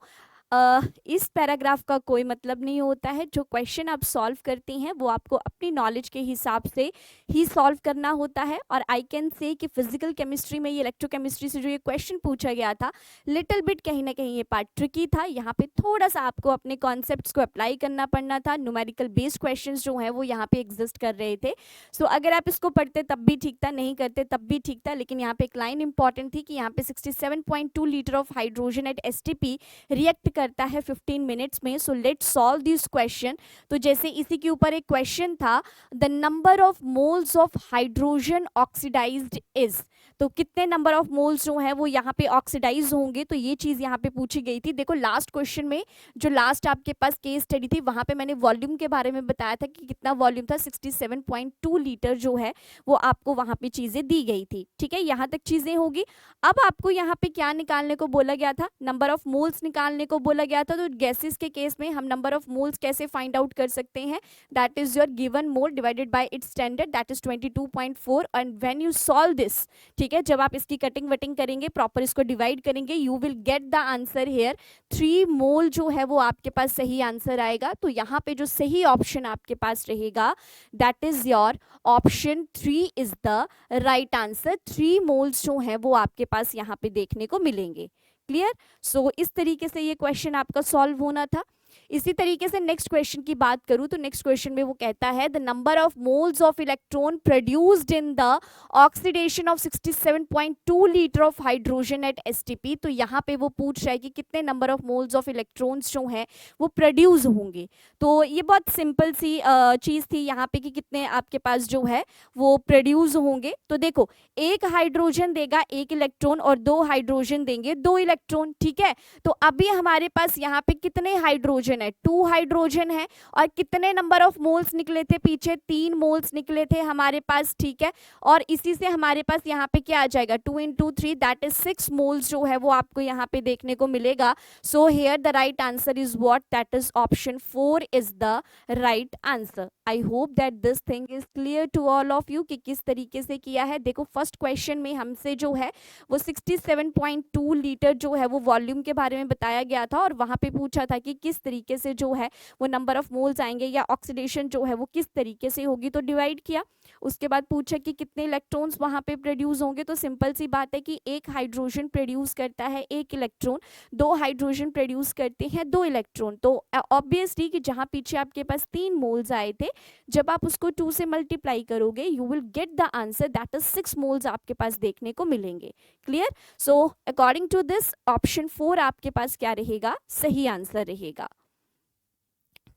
इस पैराग्राफ का कोई मतलब नहीं होता है, जो क्वेश्चन आप सॉल्व करती हैं वो आपको अपनी नॉलेज के हिसाब से ही सॉल्व करना होता है। और आई कैन से कि फिजिकल केमिस्ट्री में ये इलेक्ट्रोकेमिस्ट्री से जो ये क्वेश्चन पूछा गया था, लिटिल बिट कहीं ना कहीं ये पार्ट ट्रिकी था। यहाँ पे थोड़ा सा आपको अपने कॉन्सेप्ट्स को अप्लाई करना पड़ना था, न्यूमेरिकल बेस्ड क्वेश्चंस जो हैं वो यहाँ पे एग्जिस्ट कर रहे थे। सो अगर आप इसको पढ़ते तब भी ठीक था, नहीं करते तब भी ठीक था, लेकिन यहाँ पे एक लाइन इंपॉर्टेंट थी कि यहाँ पे 67.2 litre of hydrogen at STP react करता है 15 मिनट्स में। So let's solve this question. तो जैसे इसी के ऊपर एक क्वेश्चन था, the number of moles of hydrogen oxidised is, तो कितने नंबर ऑफ मोल्स जो है वो यहाँ पे ऑक्सीडाइज होंगे, तो ये चीज यहाँ पे पूछी गई थी। देखो लास्ट क्वेश्चन में जो लास्ट आपके पास केस स्टडी थी वहां पे मैंने वॉल्यूम के बारे में बताया था कि कितना वॉल्यूम था, 67.2 लीटर जो है वो आपको वहां पे चीजें दी गई थी। ठीक है, यहाँ तक चीजें होगी। अब आपको यहाँ पे क्या निकालने को बोला गया था, नंबर ऑफ मोल्स निकालने को बोला गया था। तो गैसेस के केस में हम नंबर ऑफ मोल्स कैसे फाइंड आउट कर सकते हैं, that is your given mole divided by it's standard, that is 22.4। And when you solve this, ठीक है, जब आप इसकी कटिंग वटिंग करेंगे, प्रॉपर इसको डिवाइड करेंगे, you will get the answer here 3 मोल जो है वो आपके पास सही आंसर आएगा। तो यहाँ पे जो सही ऑप्शन आपके पास रहेगा that is your option 3 is the right answer. 3 moles जो है वो आपके पास यहाँ पे देखने को मिलेंगे। क्लियर? सो इस तरीके से ये क्वेश्चन आपका सॉल्व होना था। इसी तरीके से नेक्स्ट क्वेश्चन की बात करूं तो नेक्स्ट क्वेश्चन में वो कहता है the number of moles of electron produced in the oxidation of 67.2 litre of hydrogen at STP। तो यहाँ पे वो पूछ रहा है कि कितने number of moles of electrons जो हैं वो प्रोड्यूस होंगे। तो ये बहुत सिंपल सी चीज़ थी यहाँ पे कि कितने आपके पास जो है वो प्रोड्यूस होंगे। तो देखो एक हाइड्रोजन देगा 1 इलेक्ट्रॉन और 2 हाइड्रोजन देंगे 2 इलेक्ट्रॉन। ठीक है, तो अभी हमारे पास यहाँ पे कितने हाइड्रोजन हाइड्रोजन है, 2 हाइड्रोजन है, और कितने नंबर ऑफ मोल्स निकले थे पीछे, 3 मोल्स निकले थे हमारे पास, ठीक है। और इसी से हमारे पास यहाँ पे क्या आ जाएगा, 2 into 3 दैट इज 6 मोल्स जो है वो आपको यहाँ पे देखने को मिलेगा। So here the right answer is what, that is option 4 is the right answer. I hope that this thing is clear to all of you कि किस तरीके से किया है। देखो फर्स्ट क्वेश्चन में हमसे जो है वो 67.2 लीटर जो है वो वॉल्यूम के बारे में बताया गया था, और वहाँ पे पूछा था कि किस तरीके से जो है वो नंबर ऑफ मोल्स आएंगे या ऑक्सीडेशन जो है वो किस तरीके से होगी, तो डिवाइड किया। उसके बाद पूछा कि कितने इलेक्ट्रॉन्स वहाँ पे प्रोड्यूस होंगे, तो सिंपल सी बात है कि एक हाइड्रोजन प्रोड्यूस करता है एक इलेक्ट्रॉन, 2 हाइड्रोजन प्रोड्यूस करते हैं 2 इलेक्ट्रॉन। तो ऑब्वियसली कि जहाँ पीछे आपके पास 3 मोल्स आए थे, जब आप उसको 2 से मल्टीप्लाई करोगे you will get the answer, that is 6 moles आपके पास देखने को मिलेंगे। Clear? So according to this option 4 आपके पास क्या रहेगा, सही आंसर रहेगा।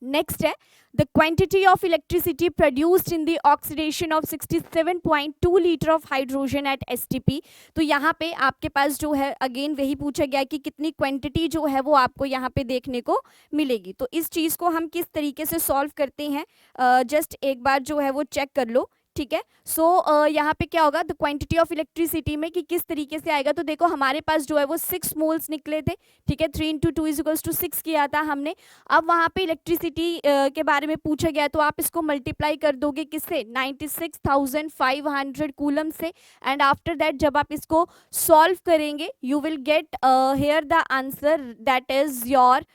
नेक्स्ट है the quantity of electricity produced in the oxidation of 67.2 litre of hydrogen at STP. तो यहाँ पे आपके पास जो है अगेन वही पूछा गया कि कितनी क्वांटिटी जो है वो आपको यहाँ पे देखने को मिलेगी। तो इस चीज़ को हम किस तरीके से सॉल्व करते हैं, जस्ट एक बार जो है वो चेक कर लो, ठीक है। सो यहाँ पे क्या होगा, द क्वांटिटी ऑफ इलेक्ट्रिसिटी में कि किस तरीके से आएगा, तो देखो हमारे पास जो है वो 6 मोल्स निकले थे, ठीक है। 3 into 2 = 6 किया था हमने। अब वहाँ पे इलेक्ट्रिसिटी के बारे में पूछा गया, तो आप इसको मल्टीप्लाई कर दोगे किससे, 96,500 कूलम से, एंड आफ्टर दैट जब आप इसको सॉल्व करेंगे you will get here the answer, that is your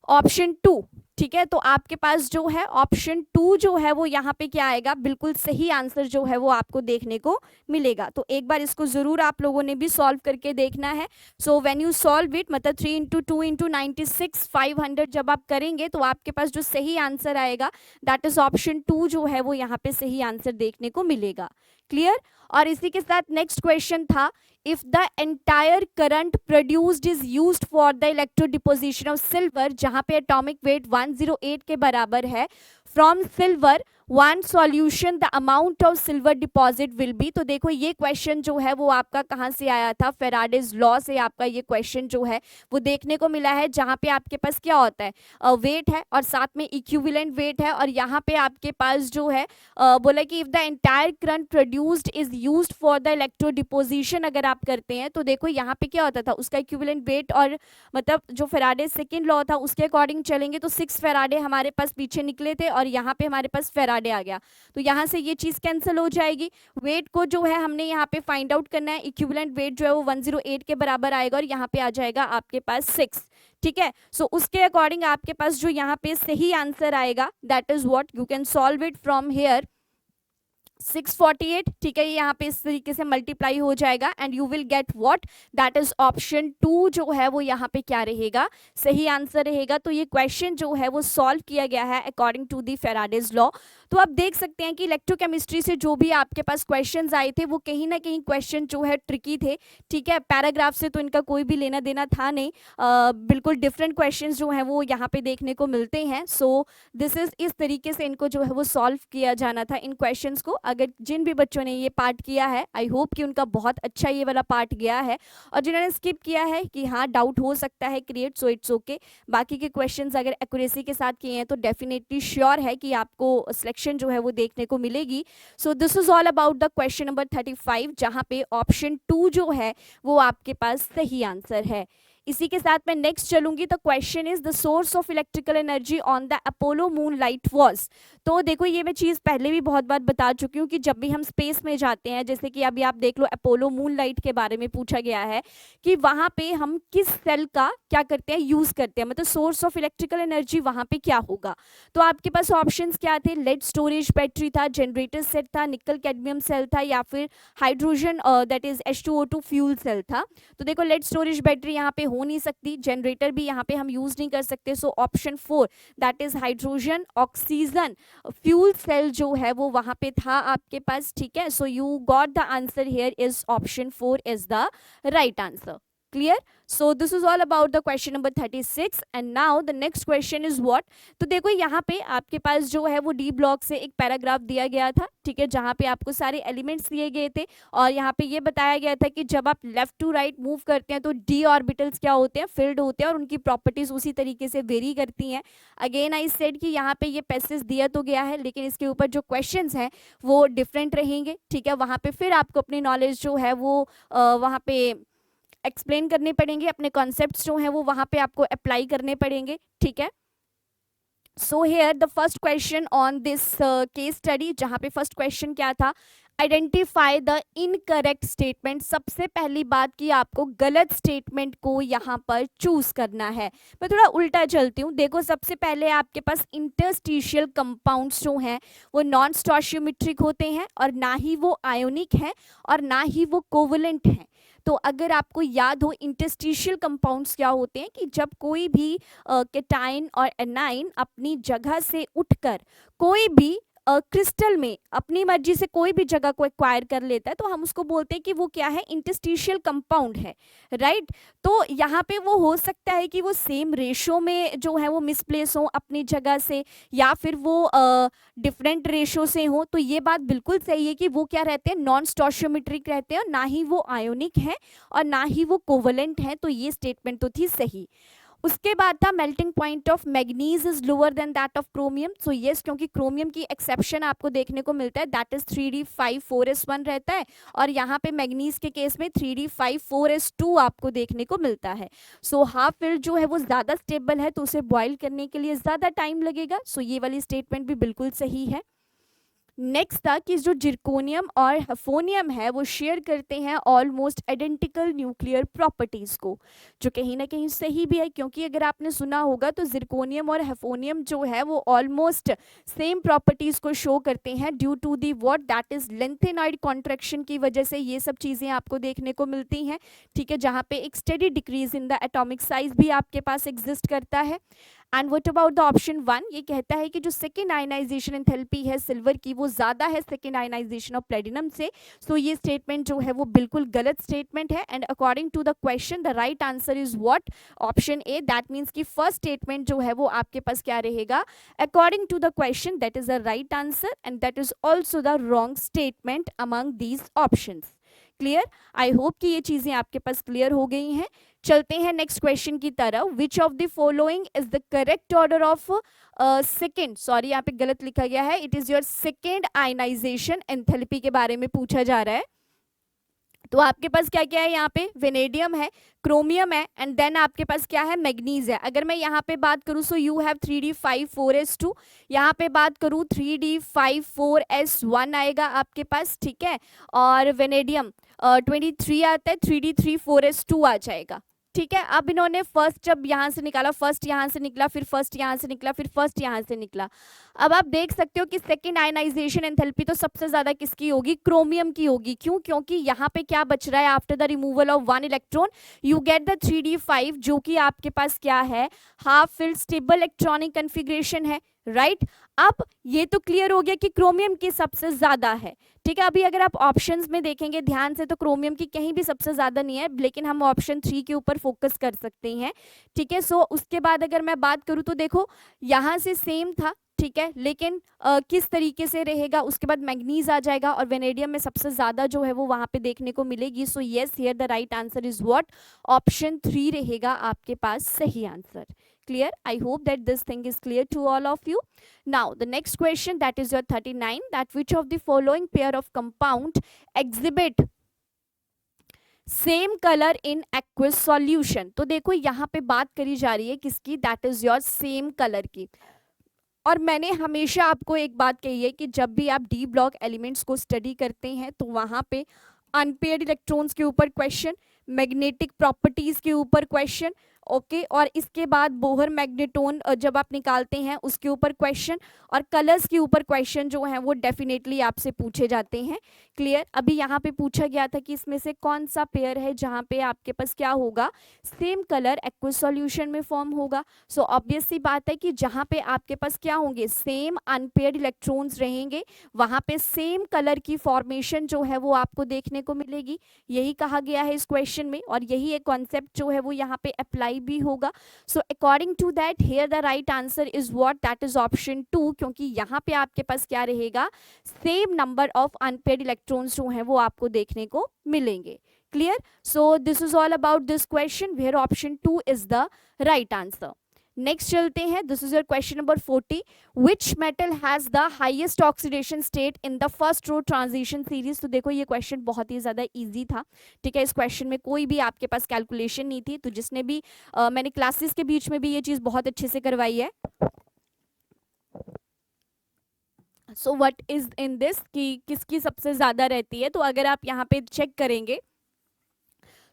option 2, ठीक है। तो आपके पास जो है ऑप्शन 2 जो है वो यहाँ पे क्या आएगा, बिल्कुल सही आंसर जो है वो आपको देखने को मिलेगा। तो एक बार इसको जरूर आप लोगों ने भी सॉल्व करके देखना है। So when you solve it, मतलब 3 into 2 into 96,500 जब आप करेंगे तो आपके पास जो सही आंसर आएगा दैट इज ऑप्शन 2 जो है वो यहाँ पे सही आंसर देखने को मिलेगा। क्लियर? और इसी के साथ नेक्स्ट क्वेश्चन था, if the entire current produced is used for the electrodeposition of silver, जहाँ पे atomic weight 108 के बराबर है, from silver one solution the amount of silver deposit will be। तो देखो ये क्वेश्चन जो है वो आपका कहाँ से आया था, फेराडेज लॉ से आपका ये क्वेश्चन जो है वो देखने को मिला है, जहाँ पे आपके पास क्या होता है, वेट है और साथ में इक्विवेलेंट वेट है, और यहाँ पे आपके पास जो है बोला कि if the entire current produced is used for the electro deposition अगर आप करते हैं, तो देखो यहाँ पे क्या होता था, उसका इक्विवेलेंट वेट और मतलब जो फेराडे सेकेंड लॉ था उसके अकॉर्डिंग चलेंगे तो 6 फेराडे हमारे पास पीछे निकले थे, और यहाँ पे हमारे पास फेराडे आ गया, तो यहाँ से ये चीज कैंसिल हो जाएगी। वेट को जो है हमने यहाँ पे फाइंड आउट करना है, इक्विवेलेंट वेट जो है वो 108 के बराबर आएगा, और यहाँ पे आ जाएगा आपके पास 6, ठीक है। सो उसके अकॉर्डिंग आपके पास जो यहाँ पे सही आंसर आएगा that is what you can solve it from here 648, ठीक है। ये यहाँ पे इस तरीके से मल्टीप्लाई हो जाएगा and you will get what, that is option 2 जो है वो यहाँ पे क्या रहेगा, सही आंसर रहेगा। तो ये क्वेश्चन जो है वो सॉल्व किया गया है according to the Faraday's law. तो आप देख सकते हैं कि इलेक्ट्रोकेमिस्ट्री से जो भी आपके पास क्वेश्चंस आए थे वो कहीं ना कहीं क्वेश्चन जो है ट्रिकी थे, ठीक है। पैराग्राफ से तो इनका कोई भी लेना देना था नहीं, बिल्कुल डिफरेंट क्वेश्चंस जो हैं वो यहाँ पे देखने को मिलते हैं। सो दिस इज इस तरीके से इनको जो है वो सॉल्व किया जाना था इन क्वेश्चंस को। अगर जिन भी बच्चों ने ये पार्ट किया है आई होप कि उनका बहुत अच्छा ये वाला पार्ट गया है, और जिन्होंने स्किप किया है कि हाँ डाउट हो सकता है क्रिएट, सो इट्स ओके। बाकी के क्वेश्चंस अगर एक्यूरेसी के साथ किए हैं तो डेफिनेटली श्योर है कि आपको सिलेक्शन जो है वो देखने को मिलेगी। सो this is all about the question number 35, जहाँ पे ऑप्शन 2 जो है वो आपके पास सही आंसर है। इसी के साथ मैं नेक्स्ट चलूंगी। तो question is the source of electrical energy on the Apollo moon light was. तो देखो ये मैं चीज़ पहले भी बहुत बार बता चुकी हूँ कि जब भी हम स्पेस में जाते हैं, जैसे कि अभी आप देख लो अपोलो मून लाइट के बारे में पूछा गया है कि वहाँ पे हम किस सेल का क्या करते हैं, यूज़ करते हैं, मतलब सोर्स ऑफ इलेक्ट्रिकल एनर्जी वहाँ पे क्या होगा। तो आपके पास ऑप्शंस क्या थे, लेड स्टोरेज बैटरी था, जनरेटर सेट था, निकल कैडमियम सेल था, या फिर hydrogen that is H2O2 fuel cell था। तो देखो लेड स्टोरेज बैटरी यहाँ पे हो नहीं सकती, जनरेटर भी यहाँ पे हम यूज नहीं कर सकते, so option 4 that is hydrogen oxygen fuel cell जो है वो वहां पे था आपके पास, ठीक है। So you got the answer here is option 4 is the right answer. Clear? So this is all about the question number 36 and now the next question is what? तो देखो यहाँ पे आपके पास जो है वो डी ब्लॉक से एक पैराग्राफ दिया गया था, ठीक है, जहाँ पे आपको सारे एलिमेंट्स दिए गए थे और यहाँ पे ये बताया गया था कि जब आप लेफ्ट टू राइट मूव करते हैं तो डी ऑर्बिटल्स क्या होते हैं, फील्ड होते हैं और उनकी प्रॉपर्टीज उसी तरीके से वेरी करती हैं. अगेन आई सेड कि यहाँ पे ये पैसेज दिया तो गया है लेकिन इसके ऊपर जो क्वेश्चंस हैं वो डिफरेंट रहेंगे, ठीक है. वहाँ पे फिर आपको अपनी नॉलेज जो है वो वहाँ पे एक्सप्लेन करने पड़ेंगे, अपने कॉन्सेप्ट्स जो हैं वो वहाँ पे आपको अप्लाई करने पड़ेंगे, ठीक है. So here the first question on this case study, जहाँ पे फर्स्ट क्वेश्चन क्या था, आइडेंटिफाई द इनकरेक्ट स्टेटमेंट. सबसे पहली बात कि आपको गलत स्टेटमेंट को यहाँ पर चूज करना है. मैं थोड़ा उल्टा चलती हूँ. देखो सबसे पहले आपके पास इंटरस्टिशियल कंपाउंड्स जो हैं वो नॉन स्टोशियोमेट्रिक होते हैं और ना ही वो आयोनिक हैं और ना ही वो कोवलेंट हैं. तो अगर आपको याद हो इंटरस्टिशियल कंपाउंड्स क्या होते हैं कि जब कोई भी केटाइन और एनाइन अपनी जगह से उठकर कोई भी क्रिस्टल में अपनी मर्जी से कोई भी जगह को एक्वायर कर लेता है तो हम उसको बोलते हैं कि वो क्या है, इंटरस्टिशियल कंपाउंड है, राइट. तो यहाँ पे वो हो सकता है कि वो सेम रेशो में जो है वो मिसप्लेस हो अपनी जगह से या फिर वो डिफरेंट रेशो से हो. तो ये बात बिल्कुल सही है कि वो क्या रहते हैं, नॉन स्टोशियोमेट्रिक रहते हैं, ना ही वो आयोनिक है और ना ही वो कोवलेंट है. तो ये स्टेटमेंट तो थी सही. उसके बाद था melting point of manganese is lower than that of chromium. So yes, क्योंकि क्रोमियम की एक्सेप्शन आपको देखने को मिलता है, दैट इज 3d5,4s1 रहता है और यहाँ पे मैग्नीज के केस में 3d5,4s2 आपको देखने को मिलता है. सो हाफ फिल्ड जो है वो ज़्यादा स्टेबल है तो उसे बॉयल करने के लिए ज़्यादा टाइम लगेगा. सो ये वाली स्टेटमेंट भी बिल्कुल सही है. नेक्स्ट था कि जो जिरकोनियम और हफोनियम है वो शेयर करते हैं ऑलमोस्ट आइडेंटिकल न्यूक्लियर प्रॉपर्टीज को, जो कहीं ना कहीं सही भी है क्योंकि अगर आपने सुना होगा तो जिरकोनियम और हफोनियम जो है वो ऑलमोस्ट सेम प्रॉपर्टीज को शो करते हैं due to the what, that is lanthanoid contraction की वजह से ये सब चीज़ें आपको देखने को मिलती हैं, ठीक है, जहाँ पे एक study decrease in the atomic size भी आपके पास एग्जिस्ट करता है. And what about the option 1, ये कहता है कि जो सेकेंड आयनाइजेशन एंथैल्पी है सिल्वर की वो ज़्यादा है सेकेंड आयनाइजेशन ऑफ प्लेटिनम से. सो ये स्टेटमेंट जो है वो बिल्कुल गलत स्टेटमेंट है. And according to the question the right answer is what, option A. That means कि फर्स्ट स्टेटमेंट जो है वो आपके पास क्या रहेगा, according to the question that is the right answer and that is also the wrong statement among these options. Clear? I hope कि ये चीज़ें आपके पास क्लियर हो गई हैं. चलते हैं नेक्स्ट क्वेश्चन की तरफ. Which of the following is the correct order of second, sorry यहाँ पे गलत लिखा गया है, it is your second ionisation enthalpy के बारे में पूछा जा रहा है. तो आपके पास क्या क्या है यहाँ पे, वेनेडियम है, क्रोमियम है एंड देन आपके पास क्या है, मैग्नीज है. अगर मैं यहाँ पे बात करूँ सो यू हैव 3d5,4s2, यहाँ पे बात करूँ 3d5,4s1 आएगा आपके पास, ठीक है, और वेनेडियम 23 आता है, 3d3,4s2 आ जाएगा, ठीक है. अब इन्होंने फर्स्ट जब यहाँ से निकाला, फर्स्ट यहाँ से निकला, फिर फर्स्ट यहाँ से निकला, फिर फर्स्ट यहाँ से निकला. अब आप देख सकते हो कि सेकेंड आयनाइजेशन एंथैल्पी तो सबसे ज्यादा किसकी होगी, क्रोमियम की होगी. क्यों? क्योंकि यहाँ पे क्या बच रहा है, after the removal of 1 electron you get the 3d5 जो कि आपके पास क्या है, half filled stable electronic configuration है, राइट. अब ये तो क्लियर हो गया कि क्रोमियम की सबसे ज्यादा है, ठीक है. अभी अगर आप ऑप्शंस में देखेंगे ध्यान से तो क्रोमियम की कहीं भी सबसे ज्यादा नहीं है, लेकिन हम ऑप्शन 3 के ऊपर फोकस कर सकते हैं, ठीक है. सो उसके बाद अगर मैं बात करूँ तो देखो यहाँ से सेम था, ठीक है, लेकिन किस तरीके से रहेगा, उसके बाद मैग्नीज आ जाएगा और वेनेडियम में सबसे ज्यादा जो है वो वहां पे देखने को मिलेगी. So yes, here the right answer is what, option 3 रहेगा आपके पास सही answer. Clear? I hope that this thing is clear to all of you. Now the next question, that is your 39, that which of the following pair of compound exhibit same colour in aqueous solution. तो देखो यहाँ पे बात करी जा रही है किसकी, that is your same colour की. और मैंने हमेशा आपको एक बात कही है कि जब भी आप डी ब्लॉक एलिमेंट्स को स्टडी करते हैं तो वहाँ पे अनपेयर्ड इलेक्ट्रॉन्स के ऊपर क्वेश्चन, मैग्नेटिक प्रॉपर्टीज के ऊपर क्वेश्चन, ओके और इसके बाद बोहर मैग्नेटोन जब आप निकालते हैं उसके ऊपर क्वेश्चन, और कलर्स के ऊपर क्वेश्चन जो है वो डेफिनेटली आपसे पूछे जाते हैं। क्लियर। अभी यहाँ पे पूछा गया था कि इसमें से कौन सा पेयर है जहाँ पे आपके पास क्या होगा, सेम कलर एक्वस सॉल्यूशन में फॉर्म होगा। सो ऑब्वियस सी बात है कि जहाँ पे आपके पास क्या होंगे, सेम अनपेयर्ड इलेक्ट्रॉन्स रहेंगे, वहाँ पे सेम कलर की फॉर्मेशन जो है वो आपको देखने को मिलेगी। यही कहा गया है इस क्वेश्चन में, और यही एक कॉन्सेप्ट जो है वो यहाँ पे अप्लाई भी होगा। So according to that here the right answer is what, that is option 2, क्योंकि यहाँ पे आपके पास क्या रहेगा, same number of unpaired electrons जो हैं वो आपको देखने को मिलेंगे। Clear. So this is all about this question where option 2 is the right answer. Next चलते हैं, this is your question number 40, which metal has the highest oxidation state in the first row transition series. तो देखो ये क्वेश्चन बहुत ही ज्यादा इजी था, ठीक है। इस क्वेश्चन में कोई भी आपके पास कैलकुलेशन नहीं थी, तो जिसने भी मैंने क्लासेस के बीच में भी ये चीज बहुत अच्छे से करवाई है। So what is in this कि किसकी सबसे ज्यादा रहती है, तो अगर आप यहाँ पे चेक करेंगे,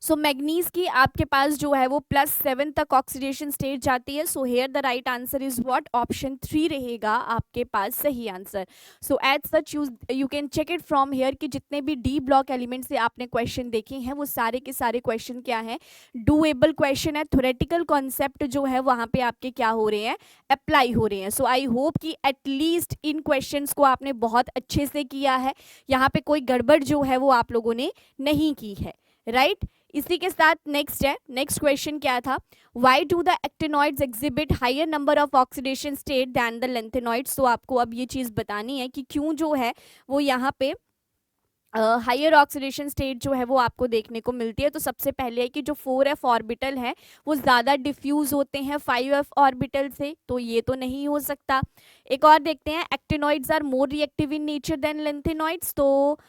सो मैग्नीज की आपके पास जो है वो +7 तक ऑक्सीडेशन स्टेट जाती है। So here the right answer is what, option 3 रहेगा आपके पास सही answer. So as such you can check it from here कि जितने भी डी ब्लॉक एलिमेंट से आपने क्वेश्चन देखे हैं वो सारे के सारे क्वेश्चन क्या है, डूएबल क्वेश्चन है। थ्योरेटिकल कॉन्सेप्ट जो है वहाँ पे आपके क्या हो रहे हैं, अप्लाई हो रहे हैं। सो आई होप कि एटलीस्ट इन क्वेश्चन को आपने बहुत अच्छे से किया है, यहाँ पे कोई गड़बड़ जो है वो आप लोगों ने नहीं की है, राइट। इसी के साथ नेक्स्ट है, नेक्स्ट क्वेश्चन क्या था, why do the actinoids exhibit higher number of oxidation state than the lanthanoids. तो आपको अब ये चीज बतानी है कि क्यों जो है वो यहाँ पे हायर ऑक्सीडेशन स्टेट जो है वो आपको देखने को मिलती है। तो सबसे पहले है कि जो 4f ऑर्बिटल है वो ज़्यादा डिफ्यूज होते हैं 5f ऑर्बिटल से, तो ये तो नहीं हो सकता। एक और देखते हैं, actinoids are more reactive in nature than lanthanoids. तो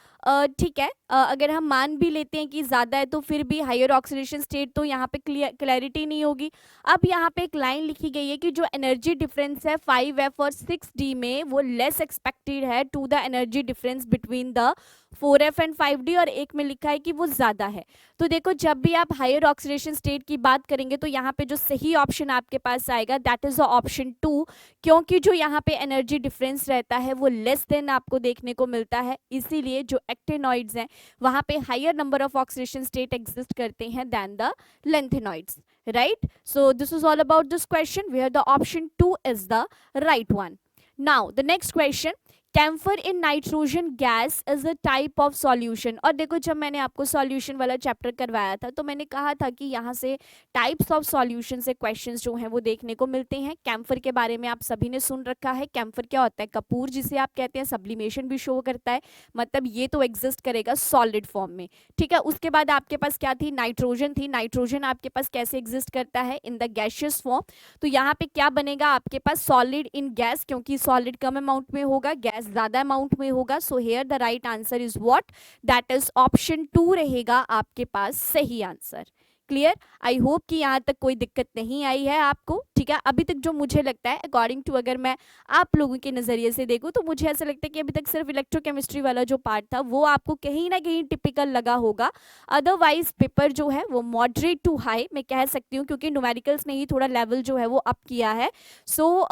ठीक है, अगर हम मान भी लेते हैं कि ज़्यादा है तो फिर भी हायर ऑक्सीडेशन स्टेट तो यहाँ पे क्लैरिटी नहीं होगी। अब यहाँ पे एक लाइन लिखी गई है कि जो एनर्जी डिफरेंस है 5f और 6d में वो लेस एक्सपेक्टेड है to the energy difference between the 4f and 5d, और एक में लिखा है कि वो ज़्यादा है। तो देखो जब भी आप हायर ऑक्सीडेशन स्टेट की बात करेंगे तो यहाँ पे जो सही ऑप्शन आपके पास आएगा दैट इज द ऑप्शन 2, क्योंकि जो यहाँ पे एनर्जी डिफरेंस रहता है वो लेस देन आपको देखने को मिलता है, इसीलिए जो एक्टिनॉइड्स हैं वहाँ पे higher number of oxidation state exist करते हैं than the lanthanoids, right. So this is all about this question where the option 2 is the right one. Now the next question, camphor in nitrogen gas is a type of solution. और देखो जब मैंने आपको सॉल्यूशन वाला चैप्टर करवाया था तो मैंने कहा था कि यहाँ से टाइप्स ऑफ सॉल्यूशन से क्वेश्चंस जो हैं वो देखने को मिलते हैं। कैम्फर के बारे में आप सभी ने सुन रखा है, कैम्फर क्या होता है, कपूर जिसे आप कहते हैं, सब्लिमेशन भी शो करता है, मतलब ये तो एग्जिस्ट करेगा सॉलिड फॉर्म में, ठीक है। उसके बाद आपके पास क्या थी, नाइट्रोजन थी। नाइट्रोजन आपके पास कैसे एग्जिस्ट करता है, इन द गैशियस फॉर्म। तो यहाँ पे क्या बनेगा आपके पास, सॉलिड इन गैस, क्योंकि सॉलिड कम अमाउंट में होगा, गैस ज्यादा अमाउंट में होगा। सो here the right answer is what, that is option 2 रहेगा आपके पास सही आंसर। क्लियर। आई होप कि यहाँ तक कोई दिक्कत नहीं आई है आपको, ठीक है। अभी तक जो मुझे लगता है अकॉर्डिंग टू, अगर मैं आप लोगों के नज़रिए से देखूँ तो मुझे ऐसा लगता है कि अभी तक सिर्फ इलेक्ट्रोकेमिस्ट्री वाला जो पार्ट था वो आपको कहीं ना कहीं टिपिकल लगा होगा। अदरवाइज पेपर जो है वो मॉडरेट टू हाई मैं कह सकती हूँ, क्योंकि न्यूमेरिकल्स ने ही थोड़ा लेवल जो है वो अप किया है। सो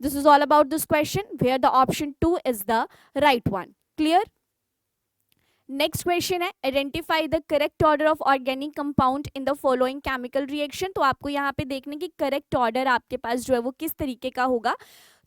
this is all about this question where the option 2 is the right one. Clear. Next question है, identify the correct order of organic compound in the following chemical reaction. तो आपको यहाँ पे देखने की करेक्ट ऑर्डर आपके पास जो है वो किस तरीके का होगा।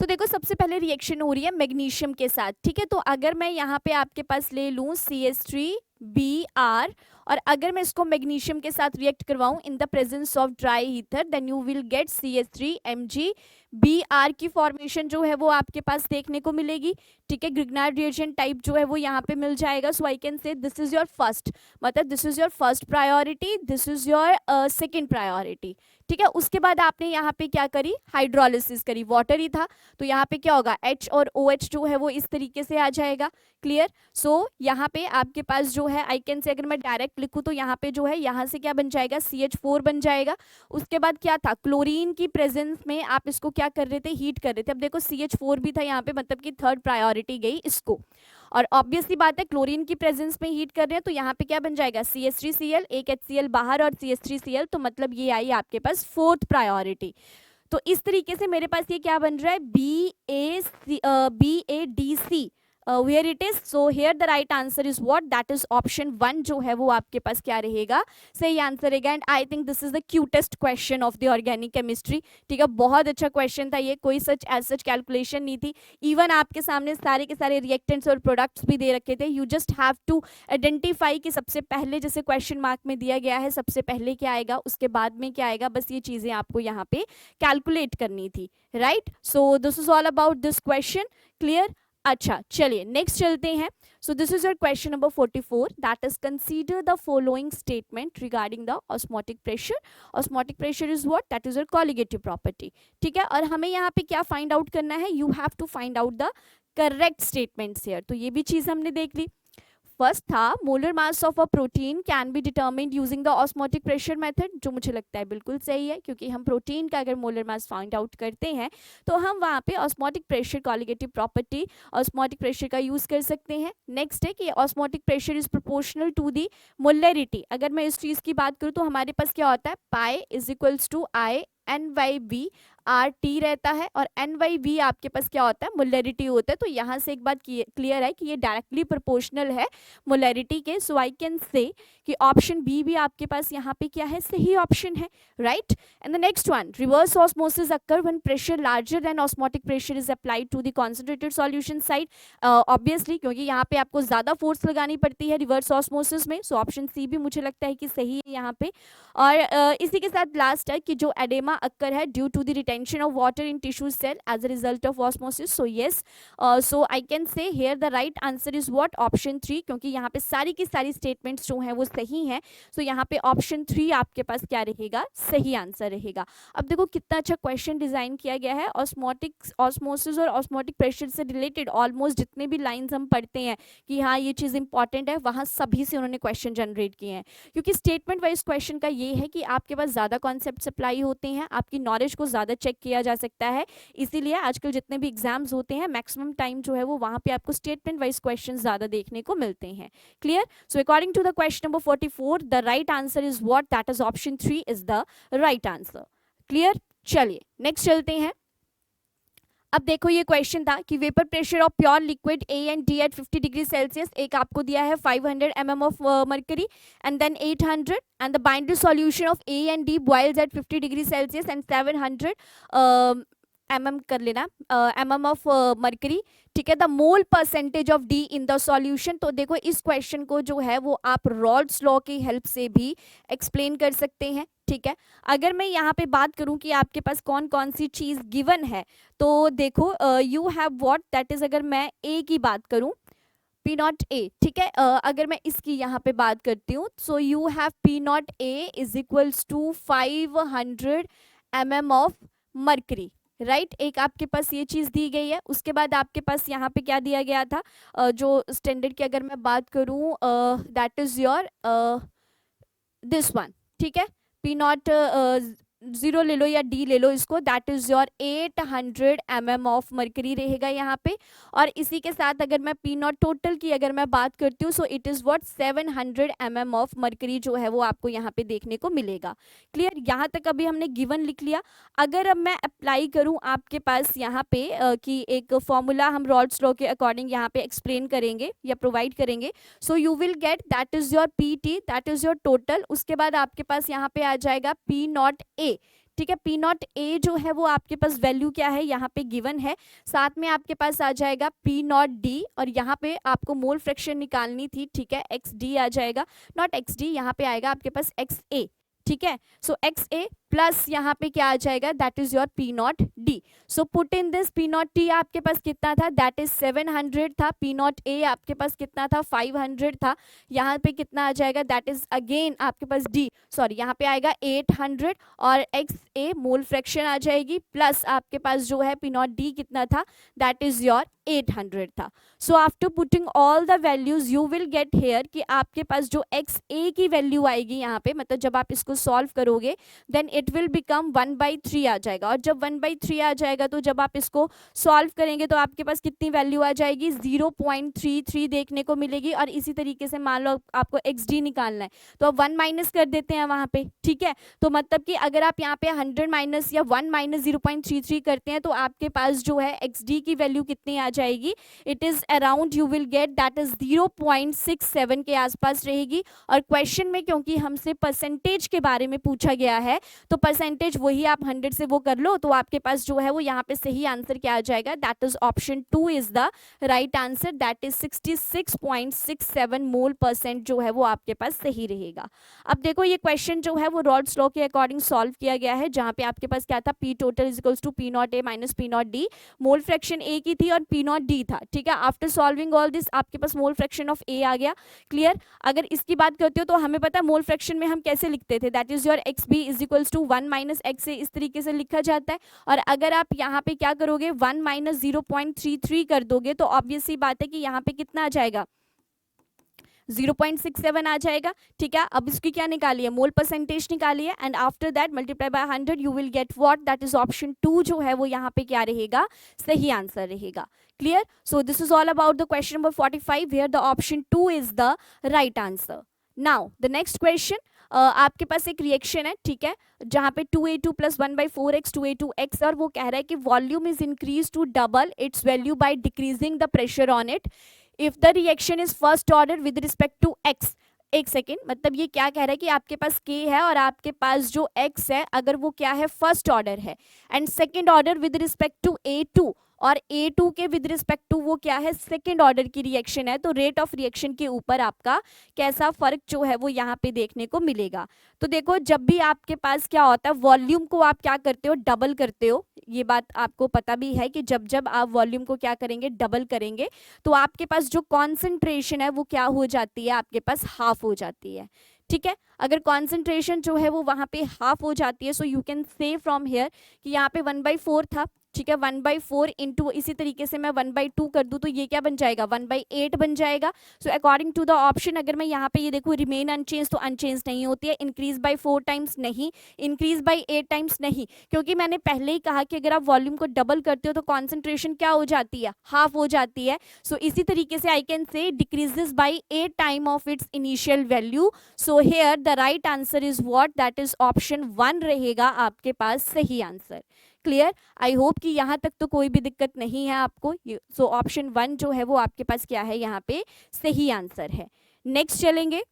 तो देखो सबसे पहले रिएक्शन हो रही है मैग्नीशियम के साथ, ठीक है। तो अगर मैं यहाँ पे आपके पास ले लूँ CH3Br, और अगर मैं इसको मैग्नीशियम के साथ रिएक्ट करवाऊँ in the presence of dry ether, then you will get CH3MgBr की फॉर्मेशन जो है वो आपके पास देखने को मिलेगी, ठीक है। ग्रिग्नार्ड रिएजेंट टाइप जो है वो यहाँ पे मिल जाएगा। So I can say this is your first, मतलब this is your first priority, this is your second priority, ठीक है। उसके बाद आपने यहाँ पे क्या करी, हाइड्रोलिसिस करी, वाटर ही था तो यहाँ पे क्या होगा, H और OH जो है वो इस तरीके से आ जाएगा। क्लियर। सो यहाँ पे आपके पास जो है आई कैन से, अगर मैं डायरेक्ट लिखूँ तो यहाँ पे जो है यहाँ से क्या बन जाएगा, CH4 बन जाएगा। उसके बाद क्या था, क्लोरीन की प्रेजेंस में आप इसको क्या कर रहे थे, हीट कर रहे थे। अब देखो CH4 भी था यहाँ पे, मतलब कि थर्ड प्रायोरिटी गई इसको। और ऑब्वियसली बात है क्लोरीन की प्रेजेंस में हीट कर रहे हैं तो यहाँ पे क्या बन जाएगा CH3Cl, एक HCl बाहर और CH3Cl, तो मतलब ये आई आपके पास फोर्थ प्रायोरिटी। तो इस तरीके से मेरे पास ये क्या बन रहा है BADC, where it is. So here the right answer is what, that is option 1 जो है वो आपके पास क्या रहेगा, सही आंसर रहेगा। And I think this is the cutest question of the organic chemistry, ठीक है, बहुत अच्छा क्वेश्चन था ये, कोई सच एज सच कैलकुलेशन नहीं थी, इवन आपके सामने सारे के सारे रिएक्टेंट्स और प्रोडक्ट्स भी दे रखे थे, you just have to identify कि सबसे पहले जैसे क्वेश्चन मार्क में दिया गया है सबसे पहले क्या आएगा, उसके बाद में क्या आएगा, बस ये चीजें आपको यहाँ पे कैलकुलेट करनी थी, right. So this is all about this question, clear. अच्छा चलिए नेक्स्ट चलते हैं। सो this is your question number 44, that is consider the following statement regarding the osmotic pressure. Osmotic pressure is what, that is your colligative property, ठीक है। और हमें यहाँ पे क्या फाइंड आउट करना है, you have to find out the correct statements here. तो ये भी चीज हमने देख ली। फर्स्ट था molar mass of a protein can be determined using the osmotic pressure method, जो मुझे लगता है बिल्कुल सही है, क्योंकि हम प्रोटीन का अगर मोलर मास फाइंड आउट करते हैं तो हम वहाँ पे osmotic pressure colligative property osmotic pressure का यूज कर सकते हैं। नेक्स्ट है कि osmotic pressure is proportional to the molarity. अगर मैं इस चीज की बात करूँ तो हमारे पास क्या होता है, pi is equals to I NY/V RT रहता है, और NY/V आपके पास क्या होता है, मोलरिटी होता है। तो यहाँ से एक बात क्लियर है कि ये डायरेक्टली प्रोपोर्शनल है मोलरिटी के। सो आई कैन से कि ऑप्शन बी भी आपके पास यहाँ पे क्या है, सही ऑप्शन है, right. And the next one, reverse osmosis occur when pressure larger than osmotic pressure is applied to the concentrated solution side. Obviously क्योंकि यहाँ पे आपको ज्यादा फोर्स लगानी पड़ती है रिवर्स ऑस्मोसिस में, सो ऑप्शन सी भी मुझे लगता है कि सही है यहाँ पे। और इसी के साथ लास्ट है कि जो एडेमा अक्कर है due to the retention of water in tissue cell as a result of osmosis. So yes, so I can say here the right answer is what, option 3, क्योंकि यहाँ पे सारी की सारी स्टेटमेंट्स जो हैं वो सही हैं। सो यहाँ पे ऑप्शन 3 आपके पास क्या रहेगा, सही आंसर रहेगा। अब देखो कितना अच्छा क्वेश्चन डिजाइन किया गया है। ऑस्मोसिस और ऑस्मोटिक प्रेशर से रिलेटेड ऑलमोस्ट जितने भी लाइन्स हम पढ़ते हैं कि हाँ ये चीज़ इंपॉर्टेंट है, वहाँ सभी से उन्होंने क्वेश्चन जनरेट किए हैं, क्योंकि स्टेटमेंट वाइज क्वेश्चन का ये है कि आपके पास ज़्यादा कॉन्सेप्ट अप्लाई होते हैं, आपकी नॉलेज को ज़्यादा चेक किया जा सकता है। इसीलिए आजकल जितने भी एग्जाम्स होते हैं मैक्सिमम टाइम जो है वो वहाँ पे आपको स्टेटमेंट वाइज क्वेश्चन ज़्यादा देखने को मिलते हैं, clear. So according to the question number 44 the right answer is what, that is option 3 is the right answer, clear. चलिए नेक्स्ट चलते हैं। अब देखो ये क्वेश्चन था कि vapour pressure of pure liquid A and D at 50 degree Celsius, एक आपको दिया है 500 mm of mercury and then 800, and the binary solution of A and D boils at 50 degree Celsius and 700 mm कर लेना mm ऑफ मर्करी, ठीक है। The mole percentage of D in the solution. तो देखो इस क्वेश्चन को जो है वो आप रॉल्स लॉ की हेल्प से भी एक्सप्लेन कर सकते हैं, ठीक है। अगर मैं यहाँ पे बात करूँ कि आपके पास कौन कौन सी चीज़ गिवन है, तो देखो you have what, that is अगर मैं A की बात करूँ P0A, ठीक है। अगर मैं इसकी यहाँ पे बात करती हूँ, so you have P0A is equals to 500 mm of mercury, right. एक आपके पास ये चीज़ दी गई है। उसके बाद आपके पास यहाँ पे क्या दिया गया था, जो स्टैंडर्ड की अगर मैं बात करूँ that is your this one, ठीक है। P0 0 ले लो या D ले लो इसको, that is your 800 mm of mercury रहेगा यहाँ पे। और इसी के साथ अगर मैं P0 टोटल की अगर मैं बात करती हूँ, so it is what 700 mm of mercury जो है वो आपको यहाँ पे देखने को मिलेगा, क्लियर। यहाँ तक अभी हमने गिवन लिख लिया। अगर अब मैं अप्लाई करूँ आपके पास यहाँ पे कि एक फॉर्मूला हम रॉल्स लॉ के अकॉर्डिंग यहाँ पे एक्सप्लेन करेंगे या प्रोवाइड करेंगे, so you will get that is your PT, that is your total. उसके बाद आपके पास यहाँ पे आ जाएगा P0A, ठीक है। P0A जो है वो आपके पास वैल्यू क्या है यहाँ पे गिवन है, साथ में आपके पास आ जाएगा P0D, और यहाँ पे आपको मोल फ्रैक्शन निकालनी थी, ठीक है। XD आ जाएगा, नॉट XD, यहाँ पे आएगा आपके पास XA, ठीक है। सो XA प्लस यहाँ पे क्या आ जाएगा, that is your P0D। So put in this P0D आपके पास कितना था, दैट इज 700 था। P0A आपके पास कितना था, 500 था। यहाँ पे कितना आ जाएगा, दैट इज अगेन आपके पास यहाँ पे आएगा 800, और XA मोल फ्रैक्शन आ जाएगी, प्लस आपके पास जो है P0D कितना था, दैट इज योर 800 था. So after putting all the values you will get here कि आपके पास जो एक्स ए की वैल्यू आएगी यहाँ पे, मतलब जब आप इसको सॉल्व करोगे देन इट विल बिकम 1/3 आ जाएगा. और जब 1/3 आ जाएगा तो जब आप इसको सॉल्व करेंगे तो आपके पास कितनी वैल्यू आ जाएगी, 0.33 देखने को मिलेगी. और इसी तरीके से मान लो आपको एक्स डी निकालना है तो अब 1 माइनस कर देते हैं वहाँ पे. ठीक है, तो मतलब कि अगर आप यहाँ पे 100 माइनस या 1 माइनस 0.33 करते हैं तो आपके पास जो है एक्स डी की वैल्यू कितनी आ जाएगी, it is around you will get that is 0.67 के आसपास रहेगी. और क्वेश्चन में क्योंकि हमसे परसेंटेज के बारे में पूछा गया है तो परसेंटेज वही आप 100 से वो कर लो तो आपके पास जो है वो यहाँ पे सही आंसर क्या आ जाएगा, that is option 2 is the right answer, that is 66.67 मोल % जो है वो आपके पास सही रहेगा. अब देखो ये क्वेश्चन जो है वो रॉल्स लॉ के अकॉर्डिंग सॉल्व किया गया है, जहाँ पे आपके पास क्या था, P total is equals to P not A minus P not D. Mole fraction A की थी और पी नॉट डी था. ठीक है, आफ्टर सॉल्विंग ऑल दिस आपके पास मोल फ्रैक्शन ऑफ ए आ गया. क्लियर. अगर इसकी बात करते हो तो हमें पता है मोल फ्रैक्शन में हम कैसे लिखते थे, that is your X B is equals to 1 minus X A, इस तरीके से लिखा जाता है. और अगर आप यहाँ पे क्या करोगे 1 माइनस 0.33 कर दोगे तो ऑब्वियस सी बात है कि यहाँ पे कितना आ जाएगा, 0.67 आ जाएगा. ठीक है, अब इसकी क्या निकालिए, मोल परसेंटेज निकालिए and after that multiply by 100 you will get what, that is option 2 जो है वो यहाँ पे क्या रहेगा, सही आंसर रहेगा. Clear. So this is all about the question number 45 where the option 2 is the right answer. Now the next question, आपके पास एक रिएक्शन है. ठीक है, जहाँ पे 2a2 प्लस 1/4x 2a2x और वो कह रहा है कि volume is increase to double its value by decreasing the pressure on it if the reaction is first order with respect to x. एक सेकेंड, मतलब ये क्या कह रहा है कि आपके पास k है और आपके पास जो x है अगर वो क्या है, फर्स्ट ऑर्डर है and second order with respect to a2 और A2 के विद रिस्पेक्ट टू वो क्या है, सेकेंड ऑर्डर की रिएक्शन है. तो रेट ऑफ रिएक्शन के ऊपर आपका कैसा फर्क जो है वो यहाँ पे देखने को मिलेगा. तो देखो जब भी आपके पास क्या होता है, वॉल्यूम को आप क्या करते हो, डबल करते हो. ये बात आपको पता भी है कि जब जब आप वॉल्यूम को क्या करेंगे, डबल करेंगे तो आपके पास जो कॉन्सेंट्रेशन है वो क्या हो जाती है, आपके पास हाफ हो जाती है. ठीक है, अगर कॉन्सेंट्रेशन जो है वो वहां पे हाफ हो जाती है so you can say from here कि यहाँ पे 1/4 था. ठीक है, 1/4 इंटू इसी तरीके से मैं 1/2 कर दूं तो ये क्या बन जाएगा, 1/8 बन जाएगा. So according to the option अगर मैं यहाँ पे ये देखूँ रिमेन अनचेंज तो अनचेंज नहीं होती है, इंक्रीज बाय 4 टाइम्स नहीं, इंक्रीज बाय 8 टाइम्स नहीं, क्योंकि मैंने पहले ही कहा कि अगर आप वॉल्यूम को डबल करते हो तो कॉन्सेंट्रेशन क्या हो जाती है, हाफ हो जाती है. सो इसी तरीके से आई कैन से decreases by 8 time of its initial value. So here the right answer is what, that is option 1 रहेगा आपके पास सही आंसर. क्लियर. आई होप कि यहाँ तक तो कोई भी दिक्कत नहीं है आपको. सो ऑप्शन 1 जो है वो आपके पास क्या है, यहाँ पे सही आंसर है. नेक्स्ट चलेंगे.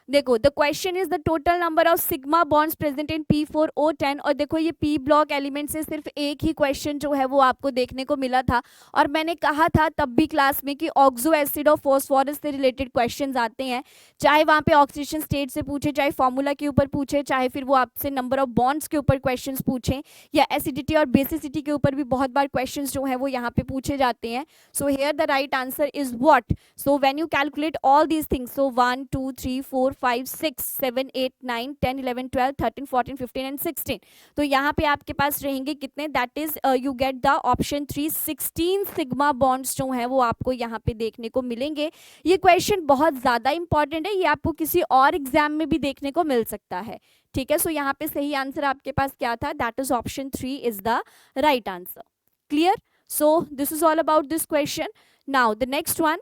देखो the question is the total number of sigma bonds present in P4O10. और देखो ये P ब्लॉक एलिमेंट से सिर्फ एक ही क्वेश्चन जो है वो आपको देखने को मिला था और मैंने कहा था तब भी क्लास में कि ऑक्सो एसिड और फॉस्फोरस से रिलेटेड क्वेश्चंस आते हैं, चाहे वहाँ पे ऑक्सीडेशन स्टेट से पूछे, चाहे फॉर्मूला के ऊपर पूछे, चाहे फिर वो आपसे नंबर ऑफ बॉन्ड्स के ऊपर क्वेश्चन पूछें या एसिडिटी और बेसिसिटी के ऊपर भी बहुत बार क्वेश्चन जो है वो यहाँ पे पूछे जाते हैं. सो here the right answer is what. So when you calculate all these things, so 1 2 3 4 5 6 7 8 9 10 11 12 13 14 15 and 16. तो यहाँ पे आपके पास रहेंगे कितने, that is you get the option 3 16 sigma bonds जो है वो आपको यहाँ पे देखने को मिलेंगे. ये क्वेश्चन बहुत ज्यादा इंपॉर्टेंट है, ये आपको किसी और एग्जाम में भी देखने को मिल सकता है. ठीक है, सो यहाँ पे सही आंसर आपके पास क्या था, that is option 3 is the right answer. Clear. So this is all about this question. Now the next one,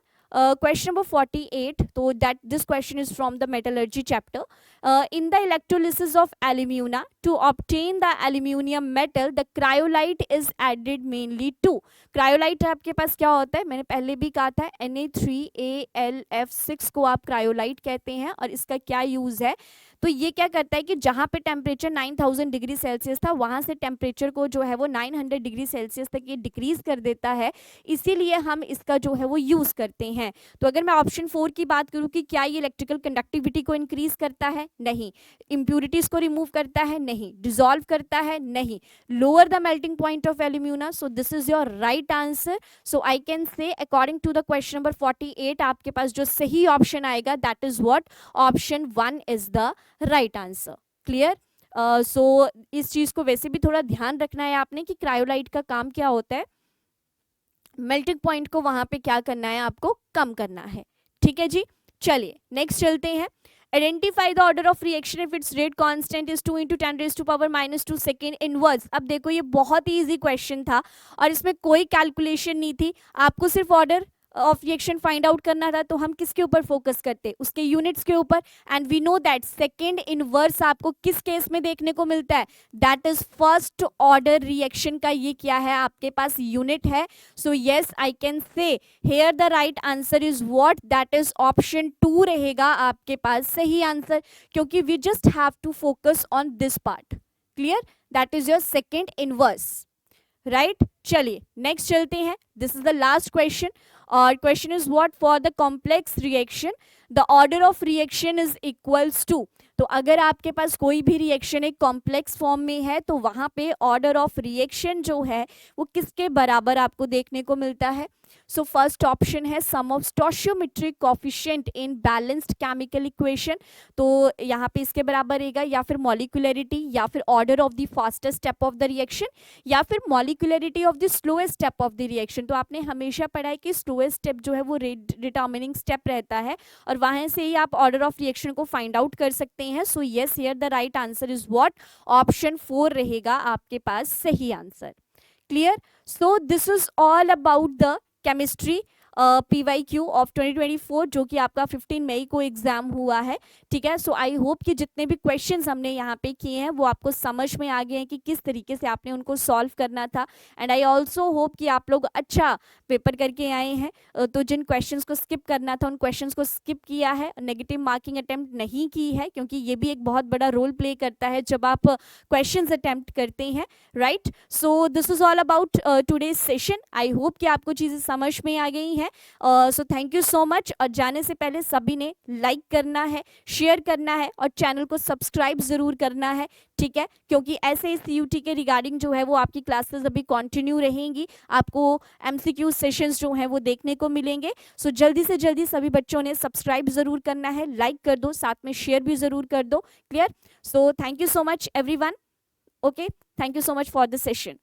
question number 48. So that this question is from the metallurgy chapter. In the electrolysis of alumina, to obtain the aluminium metal, the cryolite is added mainly to. cryolite आपके पास क्या होता है, मैंने पहले भी कहा था Na3AlF6 को आप cryolite कहते हैं. और इसका क्या यूज है, तो ये क्या करता है कि जहाँ पे टेम्परेचर 9000 डिग्री सेल्सियस था वहाँ से टेम्परेचर को जो है वो 900 डिग्री सेल्सियस तक ये डिक्रीज कर देता है, इसीलिए हम इसका जो है वो यूज करते हैं. तो अगर मैं ऑप्शन 4 की बात करूँ कि क्या ये इलेक्ट्रिकल कंडक्टिविटी को इंक्रीज करता है, नहीं. इम्प्यूरिटीज को रिमूव करता है, नहीं. डिसॉल्व करता है, नहीं. Lower the melting point of alumina. So this is your right answer. So I can say according to the question number 48 आपके पास जो सही ऑप्शन आएगा that is what, option 1 is the right answer. Clear. So इस चीज को वैसे भी थोड़ा ध्यान रखना है आपने कि क्रायोलाइट का काम क्या होता है. मेल्टिंग पॉइंट को वहां पे क्या करना है, आपको कम करना है। ठीक है जी, चलिए नेक्स्ट चलते हैं। Identify the order of reaction if it's rate constant is 2 × 10⁻⁻² second inverse. अब देखो ये बहुत ही इजी क्वेश्चन था और इसमें कोई कैलकुलेशन नहीं थी, आपको सिर्फ order of reaction find out करना था। तो हम किसके ऊपर फोकस करते, उसके यूनिट्स के ऊपर। And we know that second inverse आपको किस केस में देखने को मिलता है, that is first order reaction का ये क्या है, आपके पास यूनिट है। So yes I can say here the right answer is what, that is option 2 रहेगा आपके पास सही आंसर, क्योंकि we just have to focus on this part. Clear, that is your second inverse, right. चलिए नेक्स्ट चलते हैं, this is the last question और question is what, for the complex reaction the order of reaction is equals to. तो अगर आपके पास कोई भी रिएक्शन एक कॉम्प्लेक्स फॉर्म में है तो वहां पे ऑर्डर ऑफ रिएक्शन जो है वो किसके बराबर आपको देखने को मिलता है। सो फर्स्ट ऑप्शन है sum of stoichiometric coefficient in balanced chemical equation, तो यहाँ पे इसके बराबर रहेगा, या फिर मॉलिक्यूलरिटी, या फिर order of the fastest step of the reaction, या फिर molecularity of the slowest step of the reaction. तो आपने हमेशा पढ़ा है कि स्लोएस्ट स्टेप जो है वो डिटर्मिनिंग स्टेप रहता है और वहां से ही आप ऑर्डर ऑफ रिएक्शन को फाइंड आउट कर सकते हैं। So yes here the right answer is what, option 4 रहेगा आपके पास सही answer. Clear, so this is all about the chemistry PYQ of 2024 जो कि आपका 15 मई को एग्जाम हुआ है। ठीक है, सो आई होप कि जितने भी क्वेश्चंस हमने यहाँ पे किए हैं वो आपको समझ में आ गए हैं कि किस तरीके से आपने उनको सॉल्व करना था। एंड आई ऑल्सो होप कि आप लोग अच्छा पेपर करके आए हैं। तो जिन क्वेश्चंस को स्किप करना था उन क्वेश्चंस को स्किप किया है, नेगेटिव मार्किंग अटेम्प्ट नहीं की है, क्योंकि ये भी एक बहुत बड़ा रोल प्ले करता है जब आप क्वेश्चंस अटेम्प्ट करते हैं, right. So this is all about today's session. I hope कि आपको चीज़ें समझ में आ गई हैं। So thank you so much. और जाने से पहले सभी ने लाइक करना है, शेयर करना है और चैनल को सब्सक्राइब जरूर करना है। ठीक है, क्योंकि ऐसे ही CUT के रिगार्डिंग जो है वो आपकी क्लासेस अभी कंटिन्यू रहेंगी, आपको MCQ सेशंस जो हैं वो देखने को मिलेंगे। सो जल्दी से जल्दी सभी बच्चों ने सब्सक्राइब जरूर करना है, लाइक कर दो, साथ में शेयर भी जरूर कर दो। Clear, so thank you so much everyone. Okay, thank you so much for the session.